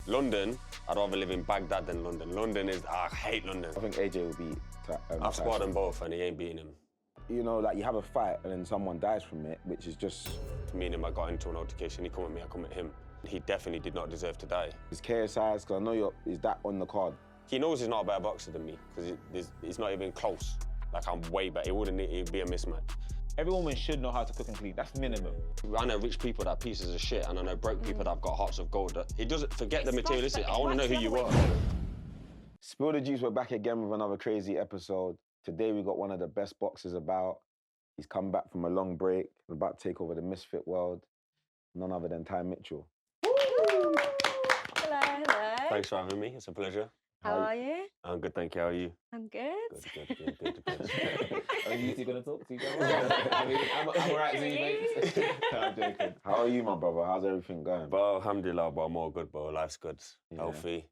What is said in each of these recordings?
London, I'd rather live in Baghdad than London. London is, I hate London. I think AJ will beat I've squad them both and he ain't beating him. You know, like you have a fight and then someone dies from it, which is just... Me and him, I got into an altercation. He come at me, I come at him. He definitely did not deserve to die. Is KSI's, because I know is that on the card? He knows he's not a better boxer than me, because he's not even close. Like, I'm way better. It'd be a mismatch. Every woman should know how to cook and clean. That's minimum. I know rich people that are pieces of shit, and I know broke people that have got hearts of gold. It doesn't forget the materialistic. I want to know who you are. Spill the Juice, we're back again with another crazy episode. Today we got one of the best boxers about. He's come back from a long break. We're about to take over the Misfit world. None other than Ty Mitchell. Hello, hello. Thanks for having me. It's a pleasure. How are you? I'm good, thank you. How are you? I'm good. Good. Are you two going to talk to each other? I mean, I'm all right to you, mate. No, I'm joking. How are you, my brother? How's everything going? Bro, alhamdulillah, bro, I'm all good, bro. Life's good, healthy,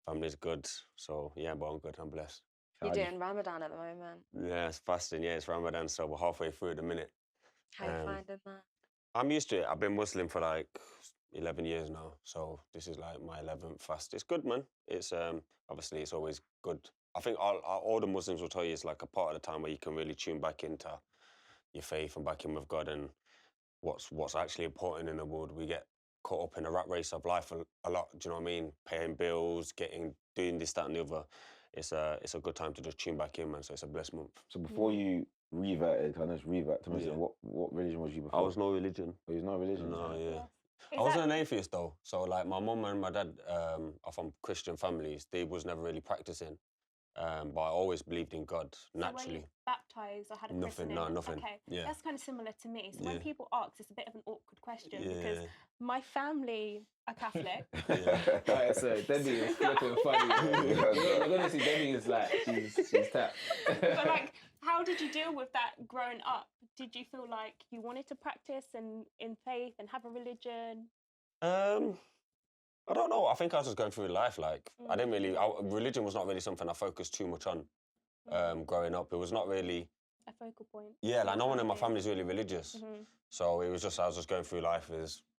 family's good. So, yeah, bro, I'm good, I'm blessed. You're doing Ramadan at the moment. Yeah, it's fasting, yeah, it's Ramadan, so we're halfway through at the minute. How are you finding that? I'm used to it. I've been Muslim for like 11 years now, so this is like my 11th fast. It's good, man. It's obviously it's always good. I think all the Muslims will tell you it's like a part of the time where you can really tune back into your faith and back in with God and what's actually important in the world. We get caught up in the rat race of life a lot. Do you know what I mean? Paying bills, doing this, that, and the other. It's a good time to just tune back in, man. So it's a blessed month. So before you reverted, I know it's revert to Muslim, what religion was you before? I was no religion. Oh, you was no religion? No, yeah. I wasn't an atheist though, so like my mum and my dad are from Christian families. They was never really practicing, but I always believed in God naturally. So were you baptised or had a Nothing, christening? no, nothing. Okay, Yeah. that's kind of similar to me. So when people ask, it's a bit of an awkward question Yeah. because my family are Catholic. Alright, so Debbie is flipping funny. You're going to see Debbie is like, she's tapped. But like, how did you deal with that growing up? Did you feel like you wanted to practice and in faith and have a religion? I don't know. I think I was just going through life. Like I didn't really. Religion was not really something I focused too much on growing up. It was not really a focal point. Yeah, like no one in my family is really religious, so it was just I was just going through life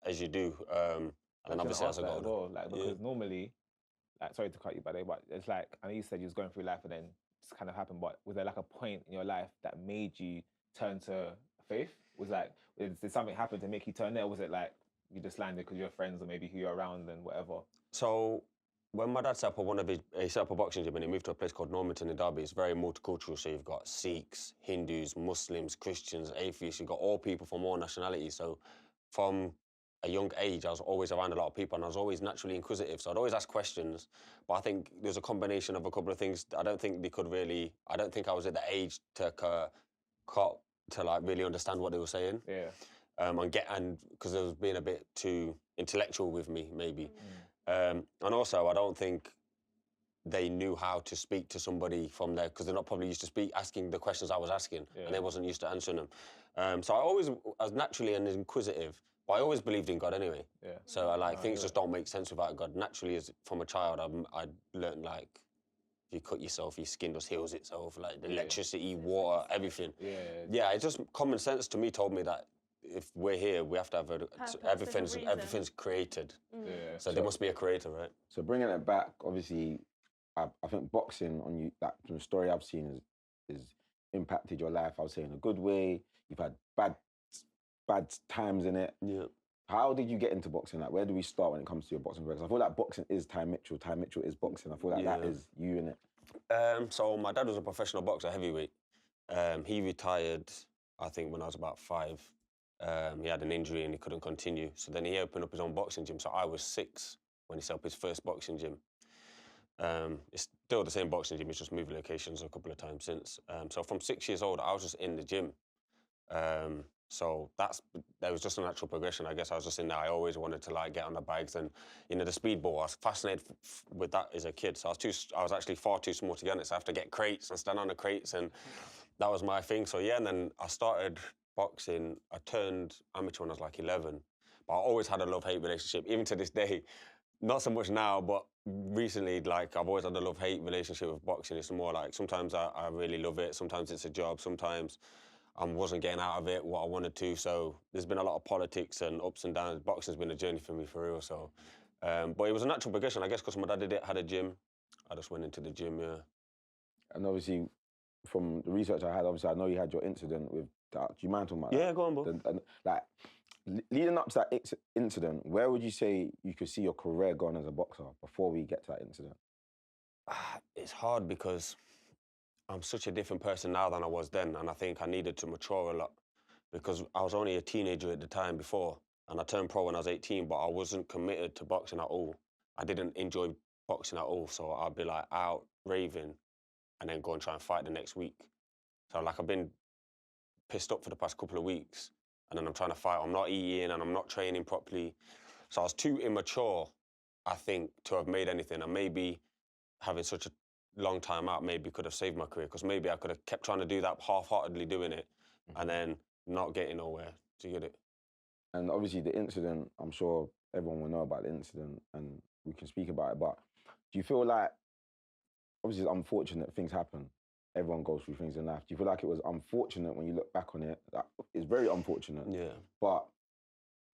as you do. And then obviously as I got older, like because normally, like sorry to cut you, by the way, but it's like I know you said you was going through life and then it's kind of happened. But was there like a point in your life that made you turn to faith? Did something happen to make you turn there? Or was it like you just landed because you're friends or maybe who you're around and whatever? So when my dad set up he set up a boxing gym and he moved to a place called Normanton in Derby. It's very multicultural, so you've got Sikhs, Hindus, Muslims, Christians, atheists. You've got all people from all nationalities. So from a young age, I was always around a lot of people and I was always naturally inquisitive. So I'd always ask questions, but I think there's a combination of a couple of things. I don't think I was at the age to like really understand what they were saying. Yeah. And because it was being a bit too intellectual with me, maybe. And also, I don't think they knew how to speak to somebody from there because they're not probably used to asking the questions I was asking, and they wasn't used to answering them. So I was naturally and inquisitive, but I always believed in God anyway. Yeah. So things just don't make sense without God. Naturally, from a child, I learned like if you cut yourself, your skin just heals itself. Like the electricity, water, everything. Yeah. It's just common sense to me told me that if we're here, we have to have everything's created. So there must be a creator, right? So bringing it back, obviously, I think boxing on you, that from the story I've seen is impacted your life. I would say in a good way. You've had bad times in it. Yeah. How did you get into boxing? Like, where do we start when it comes to your boxing career? 'Cause I feel like boxing is Ty Mitchell. Ty Mitchell is boxing. I feel like that is you in it. So my dad was a professional boxer, heavyweight. He retired, I think, when I was about 5. He had an injury and he couldn't continue. So then he opened up his own boxing gym. So I was 6 when he set up his first boxing gym. It's still the same boxing gym, it's just moved locations a couple of times since. So from 6 years old, I was just in the gym. So there was just a natural progression. I guess I was just in there. I always wanted to like get on the bikes and, the speedball. I was fascinated with that as a kid. So I was actually far too small to get on it. So I have to get crates and stand on the crates, and that was my thing. So yeah, and then I started boxing. I turned amateur when I was like 11, but I always had a love-hate relationship, even to this day. Not so much now, but recently, like, I've always had a love-hate relationship with boxing. It's more like, sometimes I really love it, sometimes it's a job, sometimes I wasn't getting out of it what I wanted to, so there's been a lot of politics and ups and downs. Boxing's been a journey for me, for real, so But it was a natural progression, I guess, because my dad had a gym. I just went into the gym, yeah. And obviously, from the research I had, obviously I know you had your incident with that. Do you mind talking about that? Yeah, go on, bro. Like, leading up to that incident, where would you say you could see your career going as a boxer before we get to that incident? It's hard because I'm such a different person now than I was then, and I think I needed to mature a lot because I was only a teenager at the time before, and I turned pro when I was 18, but I wasn't committed to boxing at all. I didn't enjoy boxing at all, so I'd be like out raving and then go and try and fight the next week. So like I've been pissed up for the past couple of weeks, and then I'm trying to fight. I'm not eating and I'm not training properly. So I was too immature, I think, to have made anything, and maybe having such a long time out maybe could have saved my career because maybe I could have kept trying to do that half-heartedly doing it and then not getting nowhere. Do you get it? And obviously the incident, I'm sure everyone will know about the incident and we can speak about it, but do you feel like, obviously it's unfortunate, things happen. Everyone goes through things in life. Do you feel like it was unfortunate when you look back on it? Like, it's very unfortunate. Yeah. But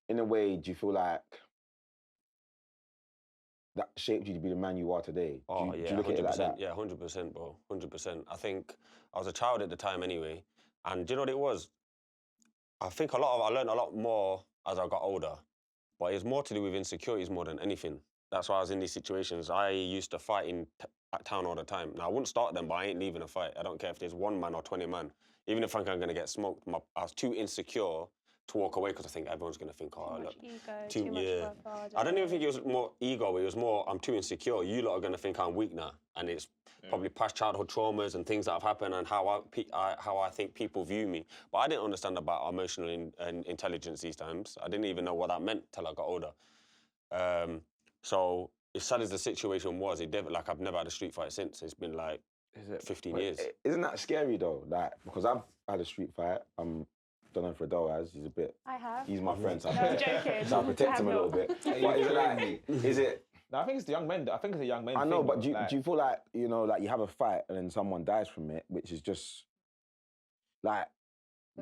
in a way, do you feel like that shaped you to be the man you are today? Oh, do yeah, you look 100%. at it like that? Yeah, 100%, bro. 100%. I think I was a child at the time anyway. And do you know what it was? I think I learned a lot more as I got older. But it's more to do with insecurities more than anything. That's why I was in these situations. I used to fight at town all the time. Now, I wouldn't start them, but I ain't leaving a fight. I don't care if there's 1 man or 20 man. Even if I'm going to get smoked, I was too insecure to walk away because I think everyone's going to think, oh, Too look. much ego, too much bravado. I don't even think it was more ego. It was more, I'm too insecure. You lot are going to think I'm weak now. And it's probably past childhood traumas and things that have happened and how I think people view me. But I didn't understand about emotional intelligence these times. I didn't even know what that meant till I got older. So as sad as the situation was, like I've never had a street fight since. It's been like 15 years. Isn't that scary though? Like, because I've had a street fight. Don't know if Riddle has. He's a bit. I have. He's my friend. So No, I'm joking. so I protect him a little bit. But is it like? Is it? No, I think it's the young men. I think it's a young men. I know, thing, but do like, you feel like, you know, like you have a fight and then someone dies from it, which is just like,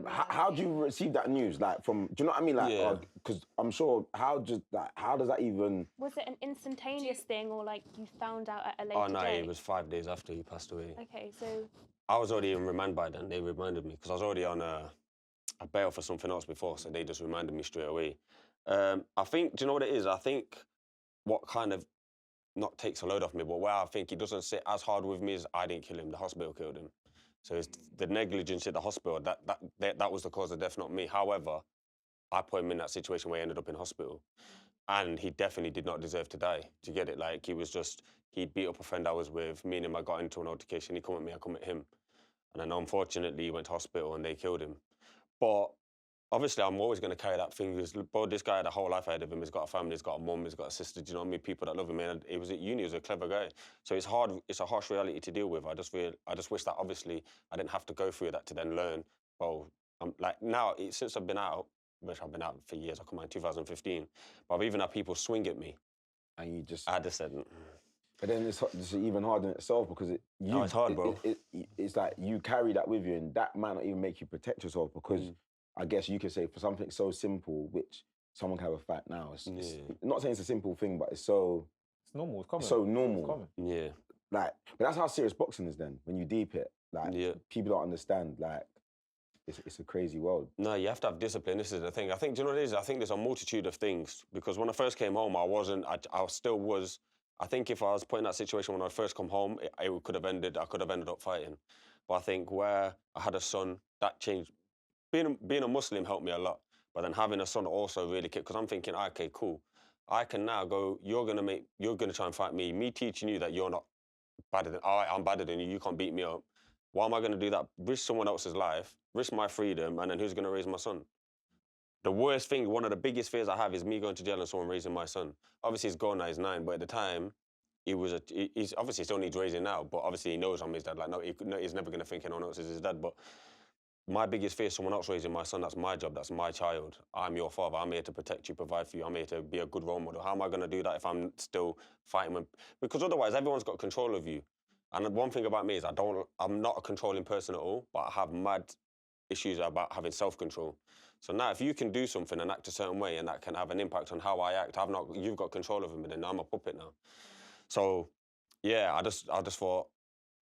how do you receive that news? Like from, do you know what I mean? Like, because I'm sure, how does that even? Was it an instantaneous thing or like you found out at a later Oh, no, date? it was 5 days after he passed away. Okay, so... I was already in remand by then. They reminded me because I was already on a bail for something else before, so they just reminded me straight away. I think, do you know what it is? I think what kind of not takes a load off me, but where I think it doesn't sit as hard with me is I didn't kill him, the hospital killed him. So it's the negligence at the hospital, that was the cause of death, not me. However, I put him in that situation where he ended up in hospital. And he definitely did not deserve to die. Do you get it? Like, he'd beat up a friend I was with, me and him, I got into an altercation, he come at me, I come at him. And then unfortunately, he went to hospital and they killed him. But obviously, I'm always going to carry that thing. Bro, this guy had a whole life ahead of him. He's got a family, he's got a mum, he's got a sister. Do you know what I mean? People that love him. And he was at uni, he was a clever guy. So it's hard. It's a harsh reality to deal with. I just wish that obviously I didn't have to go through that to then learn. Well, I'm like now, since I've been out, which I've been out for years. I come out in 2015, but I've even had people swing at me, And you just. I just said. But then it's even harder in itself because it's hard, bro. It's like you carry that with you, and that might not even make you protect yourself because I guess you could say for something so simple, which someone can have a fight now. It's not saying it's a simple thing, but it's so. It's normal. It's common. It's so normal. It's common. Yeah. Like, but that's how serious boxing is. Then when you deep it, like people don't understand. Like, it's a crazy world. No, you have to have discipline. This is the thing. I think, do you know what it is? I think there's a multitude of things because when I first came home, I still was. I think if I was put in that situation when I first come home, it could have ended. I could have ended up fighting. But I think where I had a son, that changed. Being a Muslim helped me a lot. But then having a son also really kicked. Because I'm thinking, okay, cool. I can now go. You're gonna try and fight me. Me teaching you that you're not better than. All right, I'm better than you. You can't beat me up. Why am I going to do that? Risk someone else's life, risk my freedom, and then who's going to raise my son? The worst thing, one of the biggest fears I have is me going to jail and someone raising my son. Obviously, he's gone now, he's 9, but at the time, he's obviously still needs raising now, but obviously he knows I'm his dad. Like, no, he's never going to think anyone else is his dad. But my biggest fear is someone else raising my son. That's my job, that's my child. I'm your father. I'm here to protect you, provide for you. I'm here to be a good role model. How am I going to do that if I'm still fighting? Because otherwise, everyone's got control of you. And one thing about me is I'm not a controlling person at all, but I have mad issues about having self-control. So now, if you can do something and act a certain way, and that can have an impact on how I act, you've got control of him, and then I'm a puppet now. So, yeah, I just thought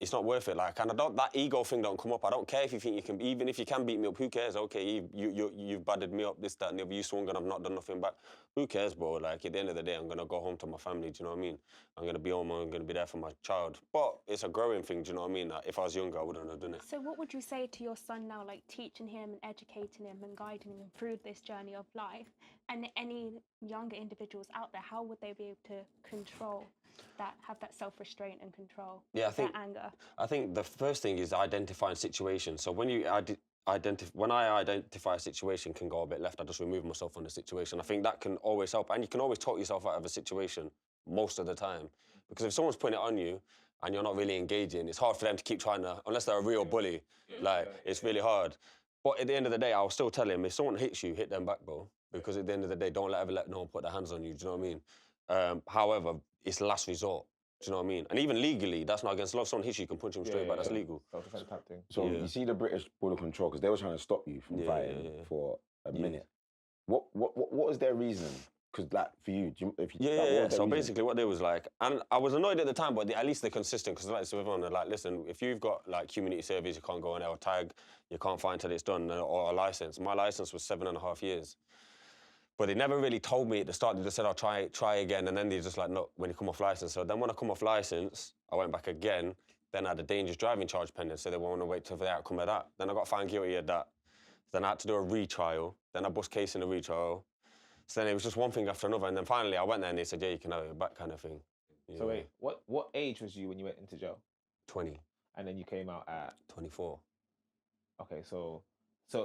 it's not worth it. Like, and that ego thing don't come up. I don't care if you think you can, even if you can beat me up. Who cares? Okay, you've battered me up, this, that, and the other. You swung and I've not done nothing back. Who cares, bro? Like, at the end of the day, I'm gonna go home to my family. Do you know what I mean? I'm gonna be home. I'm gonna be there for my child. But it's a growing thing. Do you know what I mean? Like, if I was younger, I wouldn't have done it. So what would you say to your son now, like teaching him and educating him and guiding him through this journey of life? And any younger individuals out there, how would they be able to control that, have that self-restraint and control that anger? I think the first thing is identifying situations. So when you when I identify a situation can go a bit left, I just remove myself from the situation. I think that can always help. And you can always talk yourself out of a situation most of the time. Because if someone's putting it on you and you're not really engaging, it's hard for them to keep trying to, unless they're a real bully, it's really hard. But at the end of the day, I'll still tell him, if someone hits you, hit them back, bro. Because at the end of the day, don't ever let no one put their hands on you, do you know what I mean? However, it's last resort. Do you know what I mean? And even legally, that's not against law. If someone hits you, you can punch them straight back. That's legal. Self-defense type thing. So you see the British border control, because they were trying to stop you from fighting for a minute. What was their reason? Because like for you, So basically, what they was like, and I was annoyed at the time, but at least they're consistent. Because like, so everyone, they're like, listen, if you've got like community service, you can't go on our tag, you can't fight until it's done, or a license. My license was 7.5 years. But they never really told me at the start. They just said, I'll try again. And then they just like, no, when you come off license. So then when I come off license, I went back again. Then I had a dangerous driving charge pending. So they want to wait till the outcome of that. Then I got found guilty of that. Then I had to do a retrial. Then I bust case in the retrial. So then it was just one thing after another. And then finally I went there and they said, yeah, you can have it back kind of thing. Yeah. So wait, what age was you when you went into jail? 20. And then you came out at? 24. Okay, so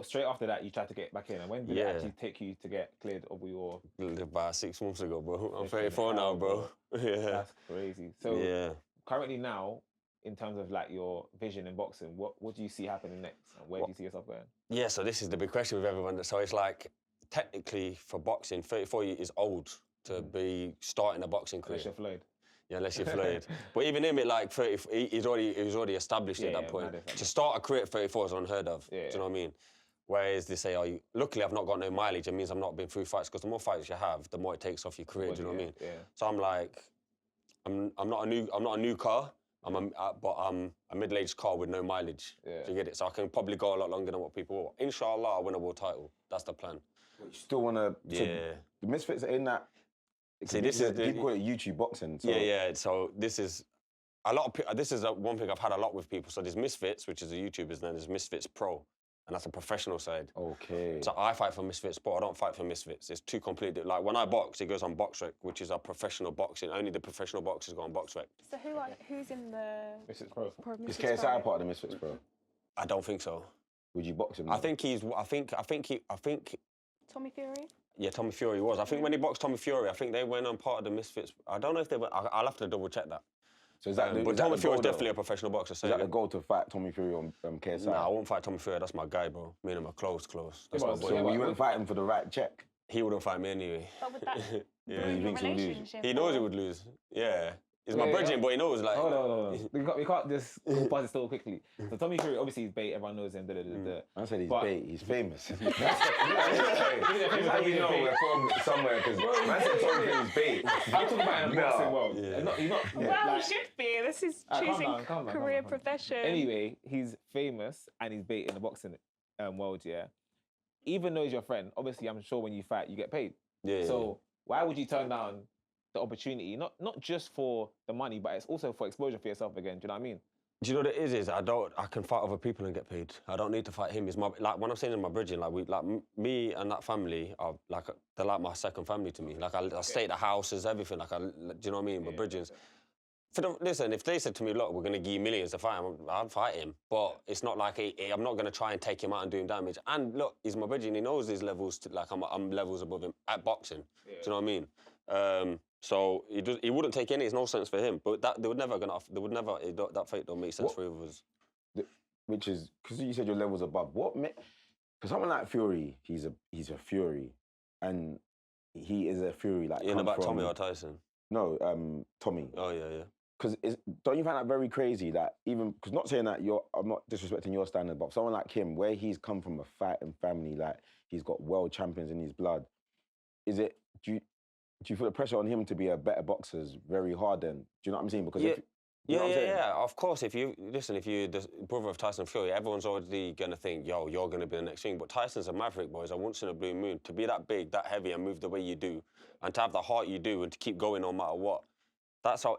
straight after that, you tried to get back in. And when did it actually take you to get cleared of your... About 6 months ago, bro. I'm 34 now, bro. Yeah. That's crazy. So currently now, in terms of like your vision in boxing, what do you see happening next? And where do you see yourself going? Yeah, so this is the big question with everyone. So it's like, technically for boxing, 34 is old to be starting a boxing career. Unless you're Floyd. Yeah, unless you're Floyd. But even him at like 30, he's already established at that point. To start a career at 34 is unheard of. Do you know what I mean? Whereas they say, luckily I've not got no mileage. It means I've not been through fights, because the more fights you have, the more it takes off your career. Do you know what I mean? Yeah. So I'm like, I'm not a new car. But I'm a middle-aged car with no mileage. Do you get it? So I can probably go a lot longer than what people will. Inshallah, I'll win a world title. That's the plan. But you still want to... Yeah. The Misfits are in that... See, this is... People call it YouTube boxing. So. Yeah. So this is... This is one thing I've had a lot with people. So there's Misfits, which is a YouTubers, and then there's Misfits Pro. And that's a professional side. Okay. So I fight for Misfits Pro, I don't fight for Misfits. It's two completely... Like, when I box, it goes on BoxRec, which is a professional boxing. Only the professional boxers go on BoxRec. So who's in the... Misfits Pro? Is KSI part of the Misfits Pro? I don't think so. Would you box him? I think he's... I think... Tommy Fury? Yeah, Tommy Fury was. I think when he boxed Tommy Fury, I think they went on part of the Misfits. I don't know if they went... I'll have to double check that. So is that but Tommy Fury is definitely a professional boxer. Is that the goal to fight Tommy Fury on KSI? Nah, I won't fight Tommy Fury. That's my guy, bro. Me and him are close. That's my boy. So you wouldn't fight him for the right check? He wouldn't fight me anyway. But would that he thinks he'll lose. He knows he would lose. Yeah. He's my brethren, but he knows, like... Hold on. We can't just go past it so quickly. So Tommy Fury, obviously, he's bait. Everyone knows him. I said he's bait. He's famous. That's how we know we're from somewhere, because man said Tommy Fury's bait. I'm talking about in the boxing world. He's not... Well, he should be. This is choosing career profession. Anyway, he's famous and he's bait in the boxing world, yeah? Even though he's your friend, obviously, I'm sure when you fight, you get paid. So why would you turn down the opportunity, not just for the money, but it's also for exposure for yourself again? Do you know what I mean? Do you know what it is? I can fight other people and get paid. I don't need to fight him. Like when I'm saying in my bridging, me and that family are like, they're like my second family to me. Like I stay at the houses, everything. Like do you know what I mean? But bridgings. Listen, if they said to me, look, we're going to give you millions to fight him, I'd fight him. But it's not like I'm not going to try and take him out and do him damage. And look, he's my bridging. He knows his levels. I'm levels above him at boxing. Do you know what I mean? So he wouldn't take any. It's no sense for him. But that fate don't make sense for either of us. Which is because you said your levels above. For someone like Fury, he's a Fury, and he is a Fury like. You know about Tommy or Tyson? No, Tommy. Oh yeah. because don't you find that very crazy that even, because not saying that I'm not disrespecting your standard, but someone like him, where he's come from a fighting family, like he's got world champions in his blood, do you feel the pressure on him to be a better boxer is very hard then? Do you know what I'm saying? Because if, you know what I'm saying? Yeah. Of course, if you're the brother of Tyson Fury, everyone's already going to think, yo, you're going to be the next thing. But Tyson's a maverick, boy. He's a once in a blue moon. To be that big, that heavy, and move the way you do, and to have the heart you do, and to keep going no matter what,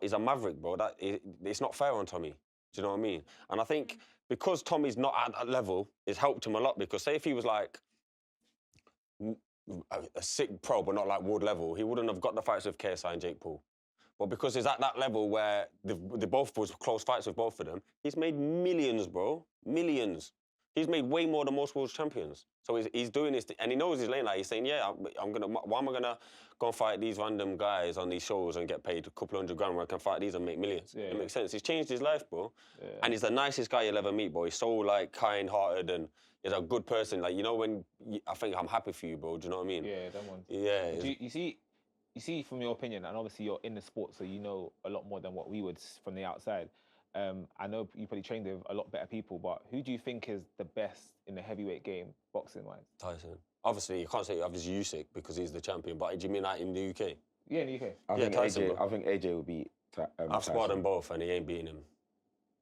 he's a maverick, bro. It's not fair on Tommy. Do you know what I mean? And I think because Tommy's not at that level, it's helped him a lot. Because say if he was like a sick pro, but not like Wood level, he wouldn't have got the fights with KSI and Jake Paul. But because he's at that level where they both was close fights with both of them, he's made millions, bro. Millions. He's made way more than most world champions. So he's doing this, and he knows his lane. Like he's saying, yeah, why am I gonna go and fight these random guys on these shows and get paid a couple $100 where I can fight these and make millions? Yeah, it makes sense. He's changed his life, bro. Yeah. And he's the nicest guy you'll ever meet, bro. He's so like kind-hearted and he's a good person. Like I think I'm happy for you, bro. Do you know what I mean? Yeah, that one. Yeah. You see, from your opinion, and obviously you're in the sport, so you know a lot more than what we would from the outside. I know you probably trained with a lot better people, but who do you think is the best in the heavyweight game, boxing-wise? Tyson. Obviously, you can't say obviously Usyk because he's the champion, but do you mean that in the UK? Yeah, in the UK. I think AJ will beat I've sparred them both and he ain't beating him.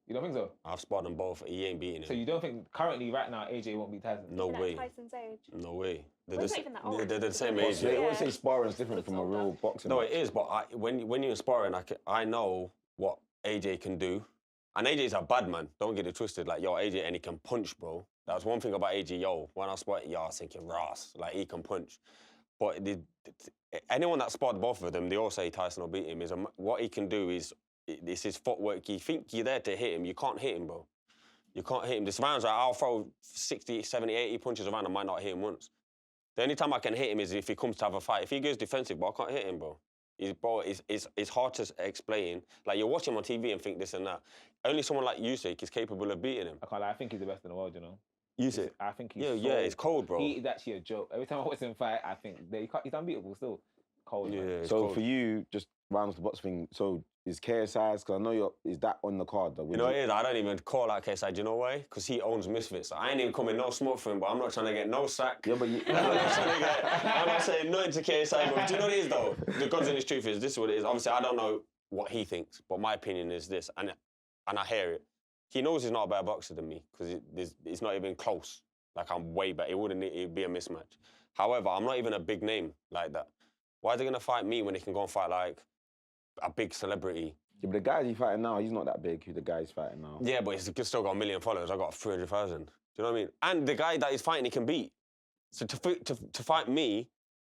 You don't think so? I've sparred them both, he ain't beating him. So you don't think currently, right now, AJ won't beat Tyson? No way. Tyson's age. No way. Well, he's not even that old. They're the same age. They always say sparring is different from a real boxing. No, it is, but when you're in sparring, I know what AJ can do. And AJ's a bad man, don't get it twisted. Like, yo, AJ, and he can punch, bro. That's one thing about AJ, yo. When I sparred, I was thinking, Ross, like, he can punch. But anyone that sparred both of them, they all say Tyson will beat him. What he can do is, it's his footwork. You think you're there to hit him, you can't hit him, bro. You can't hit him. This round's like, I'll throw 60, 70, 80 punches around, I might not hit him once. The only time I can hit him is if he comes to have a fight. If he goes defensive, but I can't hit him, bro. It's hard to explain. Like, you're watching him on TV and think this and that. Only someone like Usyk is capable of beating him. I can't lie, I think he's the best in the world, you know? Usyk? I think he's it's cold, bro. He is actually a joke. Every time I watch him fight, I think he's unbeatable still. Cold, man. So cold. For you, just round off the box thing, so is KSI's, because I know is that on the card? You know it is, I don't even call out KSI, do you know why? Because he owns Misfits. I ain't even coming no smoke for him, but I'm not trying to get no sack. Yeah, but I'm not saying nothing to KSI, but do you know what it is though? The God's honest truth is, this is what it is. Obviously, I don't know what he thinks, but my opinion is this, and I hear it. He knows he's not a better boxer than me, because it's not even close. Like, I'm way better. It'd be a mismatch. However, I'm not even a big name like that. Why are they going to fight me when they can go and fight, like, a big celebrity? Yeah, but the guy he's fighting now, he's not that big, who the guy he's fighting now. Yeah, but he's still got 1 million followers. I got 300,000. Do you know what I mean? And the guy that he's fighting, he can beat. So to fight me,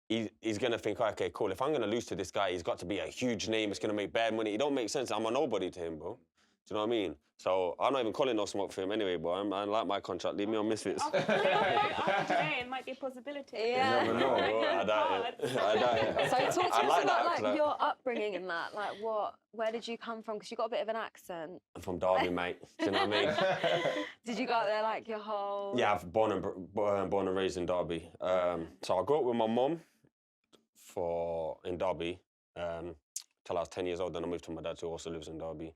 he's going to think, okay, cool, if I'm going to lose to this guy, he's got to be a huge name, it's going to make bad money. It don't make sense. I'm a nobody to him, bro. Do you know what I mean? So I'm not even calling no smoke for him anyway, bro. I like my contract. Leave me on Misfits. After today, it might be a possibility. Yeah. You never know. I doubt it. I doubt it. So talk to us about like your upbringing and that. Like, where did you come from? Because you got a bit of an accent. I'm from Derby, mate. Do you know what I mean? Did you go out there like your whole? Yeah, I've born and raised in Derby. So I grew up with my mum in Derby till I was 10 years old. Then I moved to my dad, who also lives in Derby.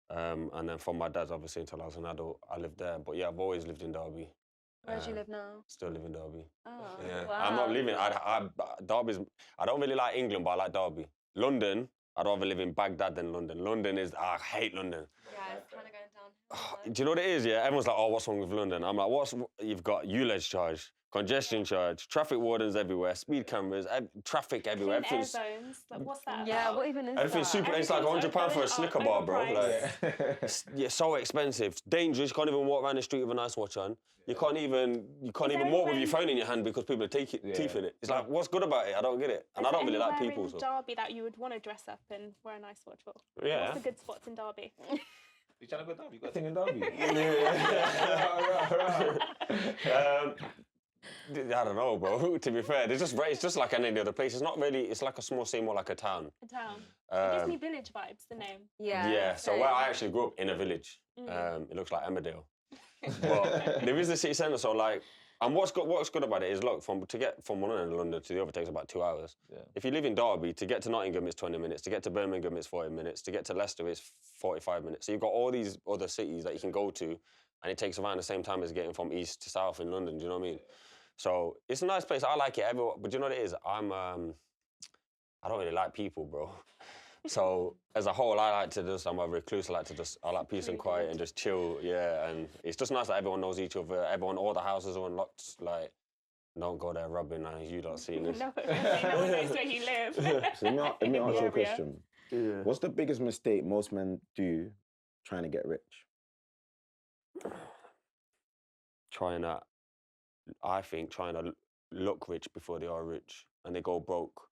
And then from my dad's, obviously, until I was an adult, I lived there. But yeah, I've always lived in Derby. Where do you live now? Still live in Derby. Oh, Yeah. wow. I'm not leaving. Derby's. I don't really like England, but I like Derby. London, I'd rather live in Baghdad than London. I hate London. Yeah, it's kind of going down. Do you know what it is? Yeah, everyone's like, oh, what's wrong with London? I'm like, you've got ULEZ charge, congestion charge, traffic wardens everywhere, speed cameras, traffic everywhere. Clean air zones. Like, what's that Yeah, about? what even is Everything's that? super. It's like £100 for a Snicker bar, bro. Like, it's so expensive, dangerous. You can't even walk around the street with a nice watch on. You can't even walk with your phone in your hand because people are teeth in it. It's like, what's good about it? I don't get it, and I don't really like people. In Derby that you would want to dress up and wear a nice watch for? Yeah. What's the good spots in Derby? You trying to go Derby? You got a thing in Derby? I don't know, bro. To be fair, it's just like any other place. It's not really. It's like a small city, more like a town. A town. It gives me village vibes. The name. Yeah. Yeah. So same. where I actually grew up in a village. It looks like Emmerdale. But there is the city centre, so like And what's good about it is, look, to get from one end of London to the other takes about 2 hours. Yeah. If you live in Derby, to get to Nottingham, it's 20 minutes. To get to Birmingham, it's 40 minutes. To get to Leicester, it's 45 minutes. So you've got all these other cities that you can go to, and it takes around the same time as getting from east to south in London. Do you know what I mean? So it's a nice place. I like it. But do you know what it is? I don't really like people, bro. So as a whole, I'm a recluse. I like peace and quiet and just chill. Yeah, and it's just nice that everyone knows each other. All the houses are unlocked. Like, don't go there rubbing. You don't see this. No one knows where you live. So let me ask you a question. Yeah. What's the biggest mistake most men do trying to get rich? I think trying to look rich before they are rich, and they go broke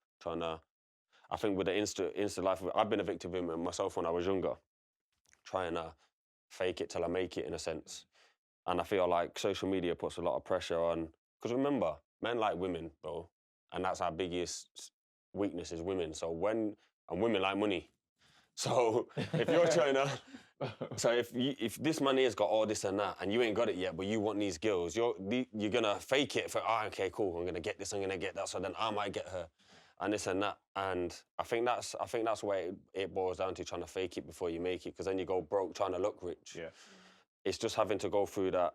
I think with the Insta life, I've been a victim of it myself when I was younger, trying to fake it till I make it, in a sense. And I feel like social media puts a lot of pressure on, because remember, men like women, bro, and that's our biggest weakness is women. And women like money. So if you're trying to, if this money has got all this and that, and you ain't got it yet, but you want these girls, you're gonna fake it for, okay, cool, I'm gonna get this, I'm gonna get that, so then I might get her, and this and that. And I think that's where it boils down to, trying to fake it before you make it, because then you go broke trying to look rich. Yeah. It's just having to go through that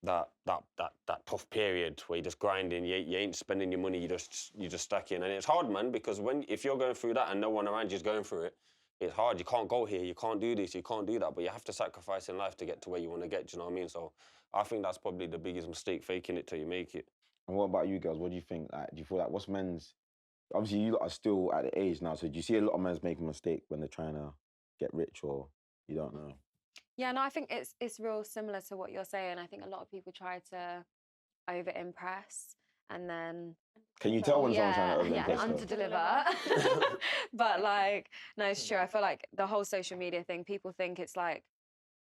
tough period where you're just grinding, you ain't spending your money, you just stuck in. And it's hard, man, because if you're going through that and no one around you is going through it, it's hard. You can't go here, you can't do this, you can't do that, but you have to sacrifice in life to get to where you want to get, do you know what I mean? So I think that's probably the biggest mistake, faking it till you make it. And what about you girls? What do you think? Like, do you feel like what's men's... Obviously, you lot are still at the age now, so do you see a lot of men's make a mistake when they're trying to get rich, or you don't know? Yeah, no, I think it's real similar to what you're saying. I think a lot of people try to over-impress and then... Can you tell when someone's trying to over-impress? Under-deliver. But like, no, it's true. I feel like the whole social media thing, people think it's like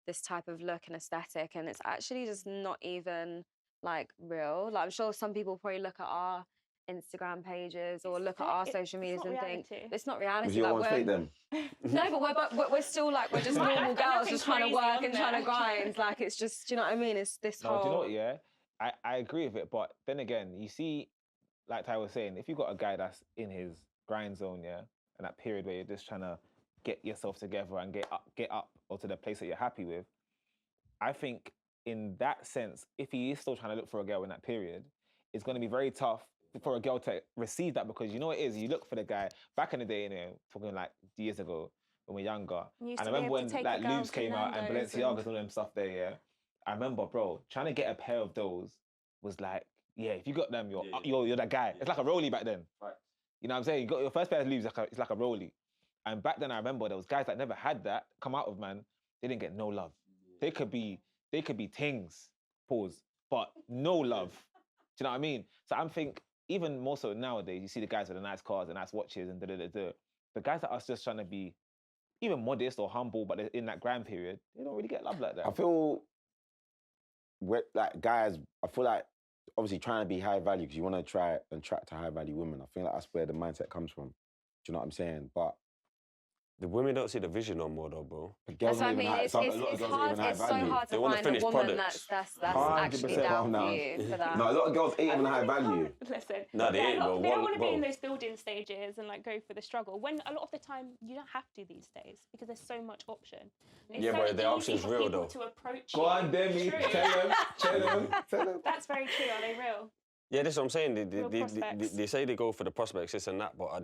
this type of look and aesthetic, and it's actually just not even like real. Like, I'm sure some people probably look at our Instagram pages or look at our social medias and think it's not reality. Would you always fake them? No, but we're still like, we're just normal girls just trying to work and trying to grind. Like, it's just, do you know what I mean? It's this whole... Do you know what, yeah? I agree with it, but then again, you see, like Ty was saying, if you've got a guy that's in his grind zone, yeah, and that period where you're just trying to get yourself together and get up or to the place that you're happy with, I think in that sense, if he is still trying to look for a girl in that period, it's going to be very tough for a girl to receive that, because you know what it is, you look for the guy back in the day, you know, talking like years ago when we were younger. And I remember when like Lubes came out and Balenciagas and all them stuff there, yeah. I remember, bro, trying to get a pair of those was like, yeah, if you got them, you're that guy. It's like a rollie back then. Right. You know what I'm saying? You got your first pair of Lubes, it's like a rollie. And back then I remember there was guys that never had that come out of, man, they didn't get no love. They could be things, pause, but no love. Do you know what I mean? So I'm think even more so nowadays, you see the guys with the nice cars and nice watches and da-da-da-da. The guys that are just trying to be even modest or humble, but they're in that grind period, they don't really get love like that. I feel like guys, I feel like obviously trying to be high value because you want to try and attract to high value women. I think like that's where the mindset comes from. Do you know what I'm saying? But the women don't see the vision no more, though, bro. That's what I mean. It's hard. It's so hard to find a woman that's actually down for you for that. No, a lot of girls ain't even high value. Listen, no, they ain't. But they don't want to be in those building stages and like go for the struggle. When a lot of the time you don't have to these days because there's so much option. It's yeah, so but the option's real though. To approach Go on, Demi. Tell them. That's very true. Are they real? Yeah, that's what I'm saying. They say they go for the prospects, this and that, but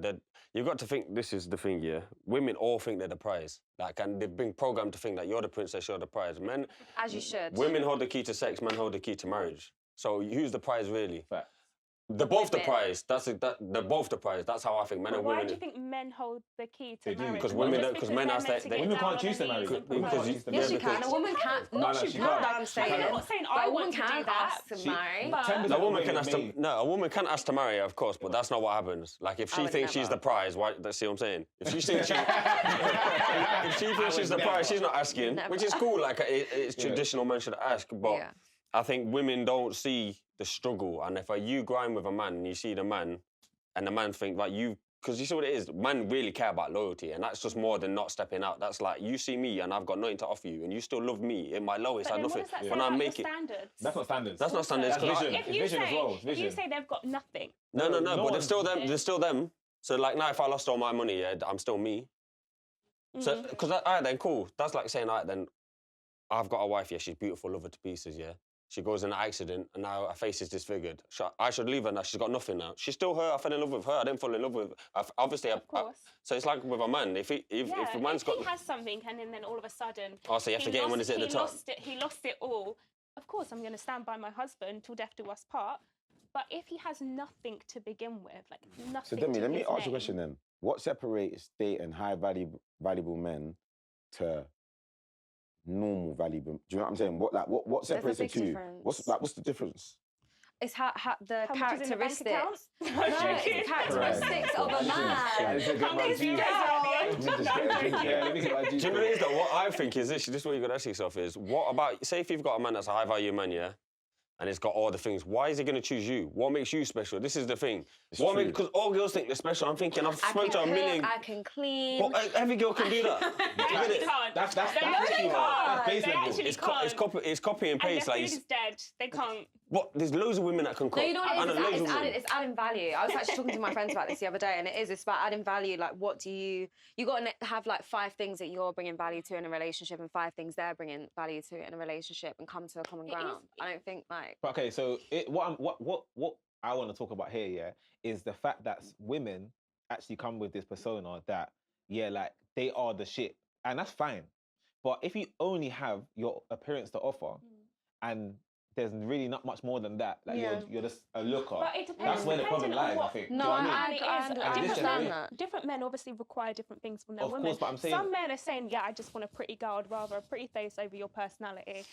you've got to think, this is the thing, yeah? Women all think they're the prize. Like, and they've been programmed to think that you're the princess, you're the prize. Men... As you should. Women hold the key to sex, men hold the key to marriage. So who's the prize, really? Fact. They're both the prize. They're both the prize. That's how I think. Men and women... Why do you think men hold the key to marriage? Because men ask that... Women can't choose to marry. Yes, you can. A woman can't. Not she can't. I'm saying. I'm not saying I want to do that. Ask to marry. A woman can ask to... No, a woman can ask to marry, of course, but that's not what happens. Like, if she thinks she's the prize, why... See what I'm saying? If she thinks she's the prize, she's not asking, which is cool. Like, it's traditional, men should ask, but I think women don't see the struggle. And if you grind with a man and you see the man, and the man think, like, you've because you see what it is, men really care about loyalty, and that's just more than not stepping out. That's like, you see me and I've got nothing to offer you, and you still love me in my lowest, But I then had what nothing. does that say When I about make your it, standards? That's not standards. that's not standards. That's 'cause vision. If you Vision say, as well. It's if you vision. say they've got nothing, No, No but one- they're still them. They're still them. So like now, if I lost all my money, yeah, I'm still me. So because alright then, cool. That's like saying, alright then, I've got a wife. Yeah, she's beautiful, love her to pieces. Yeah, she goes in an accident, and now her face is disfigured. I should leave her now. She's got nothing now. She's still her. I fell in love with her. I didn't fall in love with. Obviously, of course. so it's like with a man. If a man's got, he has something and then all of a sudden, oh, so you have to get him when he's at the top. He lost it all. Of course, I'm going to stand by my husband till death do us part. But if he has nothing to begin with, like nothing. So Demi, to let me his ask you a name, question then. What separates dating high valuable men to normal valuable? Do you know what I'm saying? What There's a separates the big two? difference. What's the difference? It's the How much is in the bank characteristics. account? No, it's the characteristics of a man. It's a good Come one. this Yeah, girl. Let me just get a drink. Yeah, let me get my Do you know what it is though? What I think is this is what you got to ask yourself is, what about, say if you've got a man that's a high value man, yeah, and it's got all the things, why is he going to choose you? What makes you special? This is the thing. true. Because all girls think they're special. I'm thinking, I've spoken to a million. I can clean. Well, every girl can do that. They actually can't. That's They actually actually can't. base They level. actually It's can't. copy and And paste. their Like, food is dead. They can't. what? There's loads of women that can cook. No, you know what I it is? loads of women. It's adding value. I was actually talking to my friends about this the other day, and it's about adding value. Like, what do you got to have like 5 things that you're bringing value to in a relationship, and 5 things they're bringing value to in a relationship, and come to a common It is- ground. I don't think like. But okay, so what I want to talk about here, yeah, is the fact that women actually come with this persona that, yeah, like they are the shit, and that's fine. But if you only have your appearance to offer, and there's really not much more than that, like Yeah. you're just a looker. But it depends. That's where the problem depending on lies, I what- think. No, Do you know what I mean? I And it is- understand generation- that. Different men obviously require different things from their Of women. course, but I'm saying- Some men are saying, yeah, I just want a pretty girl. I'd rather a pretty face over your personality.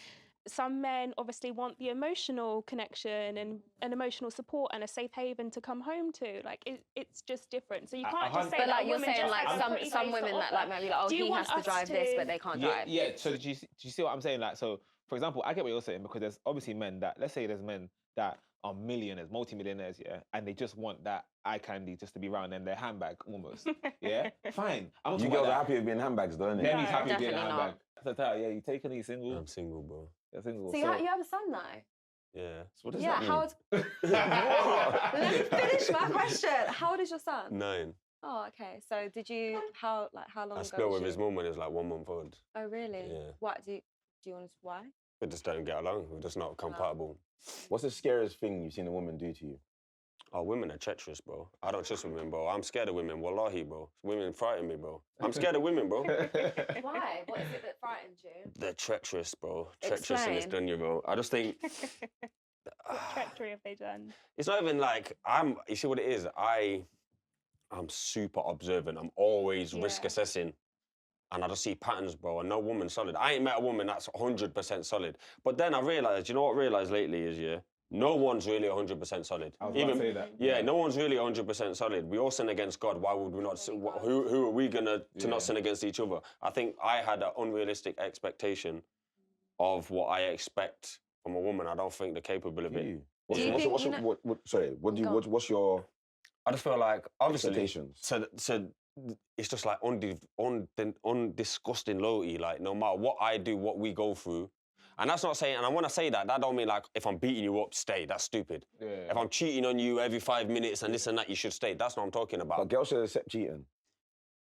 Some men obviously want the emotional connection and an emotional support and a safe haven to come home to. Like, it's just different. So you can't just say But that like you're women saying, just like have a pretty some face to women that offer. like maybe like, oh, Do you he want has to us drive this, to- but they can't Yeah, drive. yeah. So do you see what I'm saying? Like, so for example, I get what you're saying because there's obviously men that, let's say there's men that are millionaires, multi-millionaires, yeah, and they just want that eye candy just to be around in their handbag almost. Yeah, fine. I'm not You talking girls about are that. happy with being handbags, though, innit? Demi's No, happy being a definitely handbag. So tell her, yeah, you taking these single? I'm single, bro. You're single. So you have a son now. Yeah. So what does Yeah. that mean? How old? Let me finish my question. How old is your son? 9. Oh, okay. So did you how long I ago? split was with his you- mum when he was like 1 month old. Oh, really? Yeah. What do you want to why? We just don't get along. We're just not compatible. What's the scariest thing you've seen a woman do to you? Oh, women are treacherous, bro. I don't trust women, bro. I'm scared of women. Wallahi, bro. Women frighten me, bro. I'm scared of women, bro. Why? What is it that frightens you? They're treacherous, bro. Treacherous in this Explain. dunya, bro. I just think What treachery have they done? it's not even like you see what it is? I'm super observant. I'm always risk Yeah. assessing. And I just see patterns, bro. And no woman's solid. I ain't met a woman that's 100% solid. But then I realised, you know what I realised lately is, yeah, no one's really 100% solid. I was about to say that. Yeah, no one's really 100% solid. We all sin against God. Why would we not? Who are we to not sin against each other? I think I had an unrealistic expectation of what I expect from a woman. I don't think they're capable of it. You. Do you think you know- What's your I just feel like, obviously, expectations? so it's just like undisgusting loyalty. Like, no matter what I do, what we go through. And that's not saying, and I want to say that don't mean like, if I'm beating you up, stay. That's stupid. Yeah. If I'm cheating on you every 5 minutes and this and that, you should stay. That's what I'm talking about. But girls should accept cheating.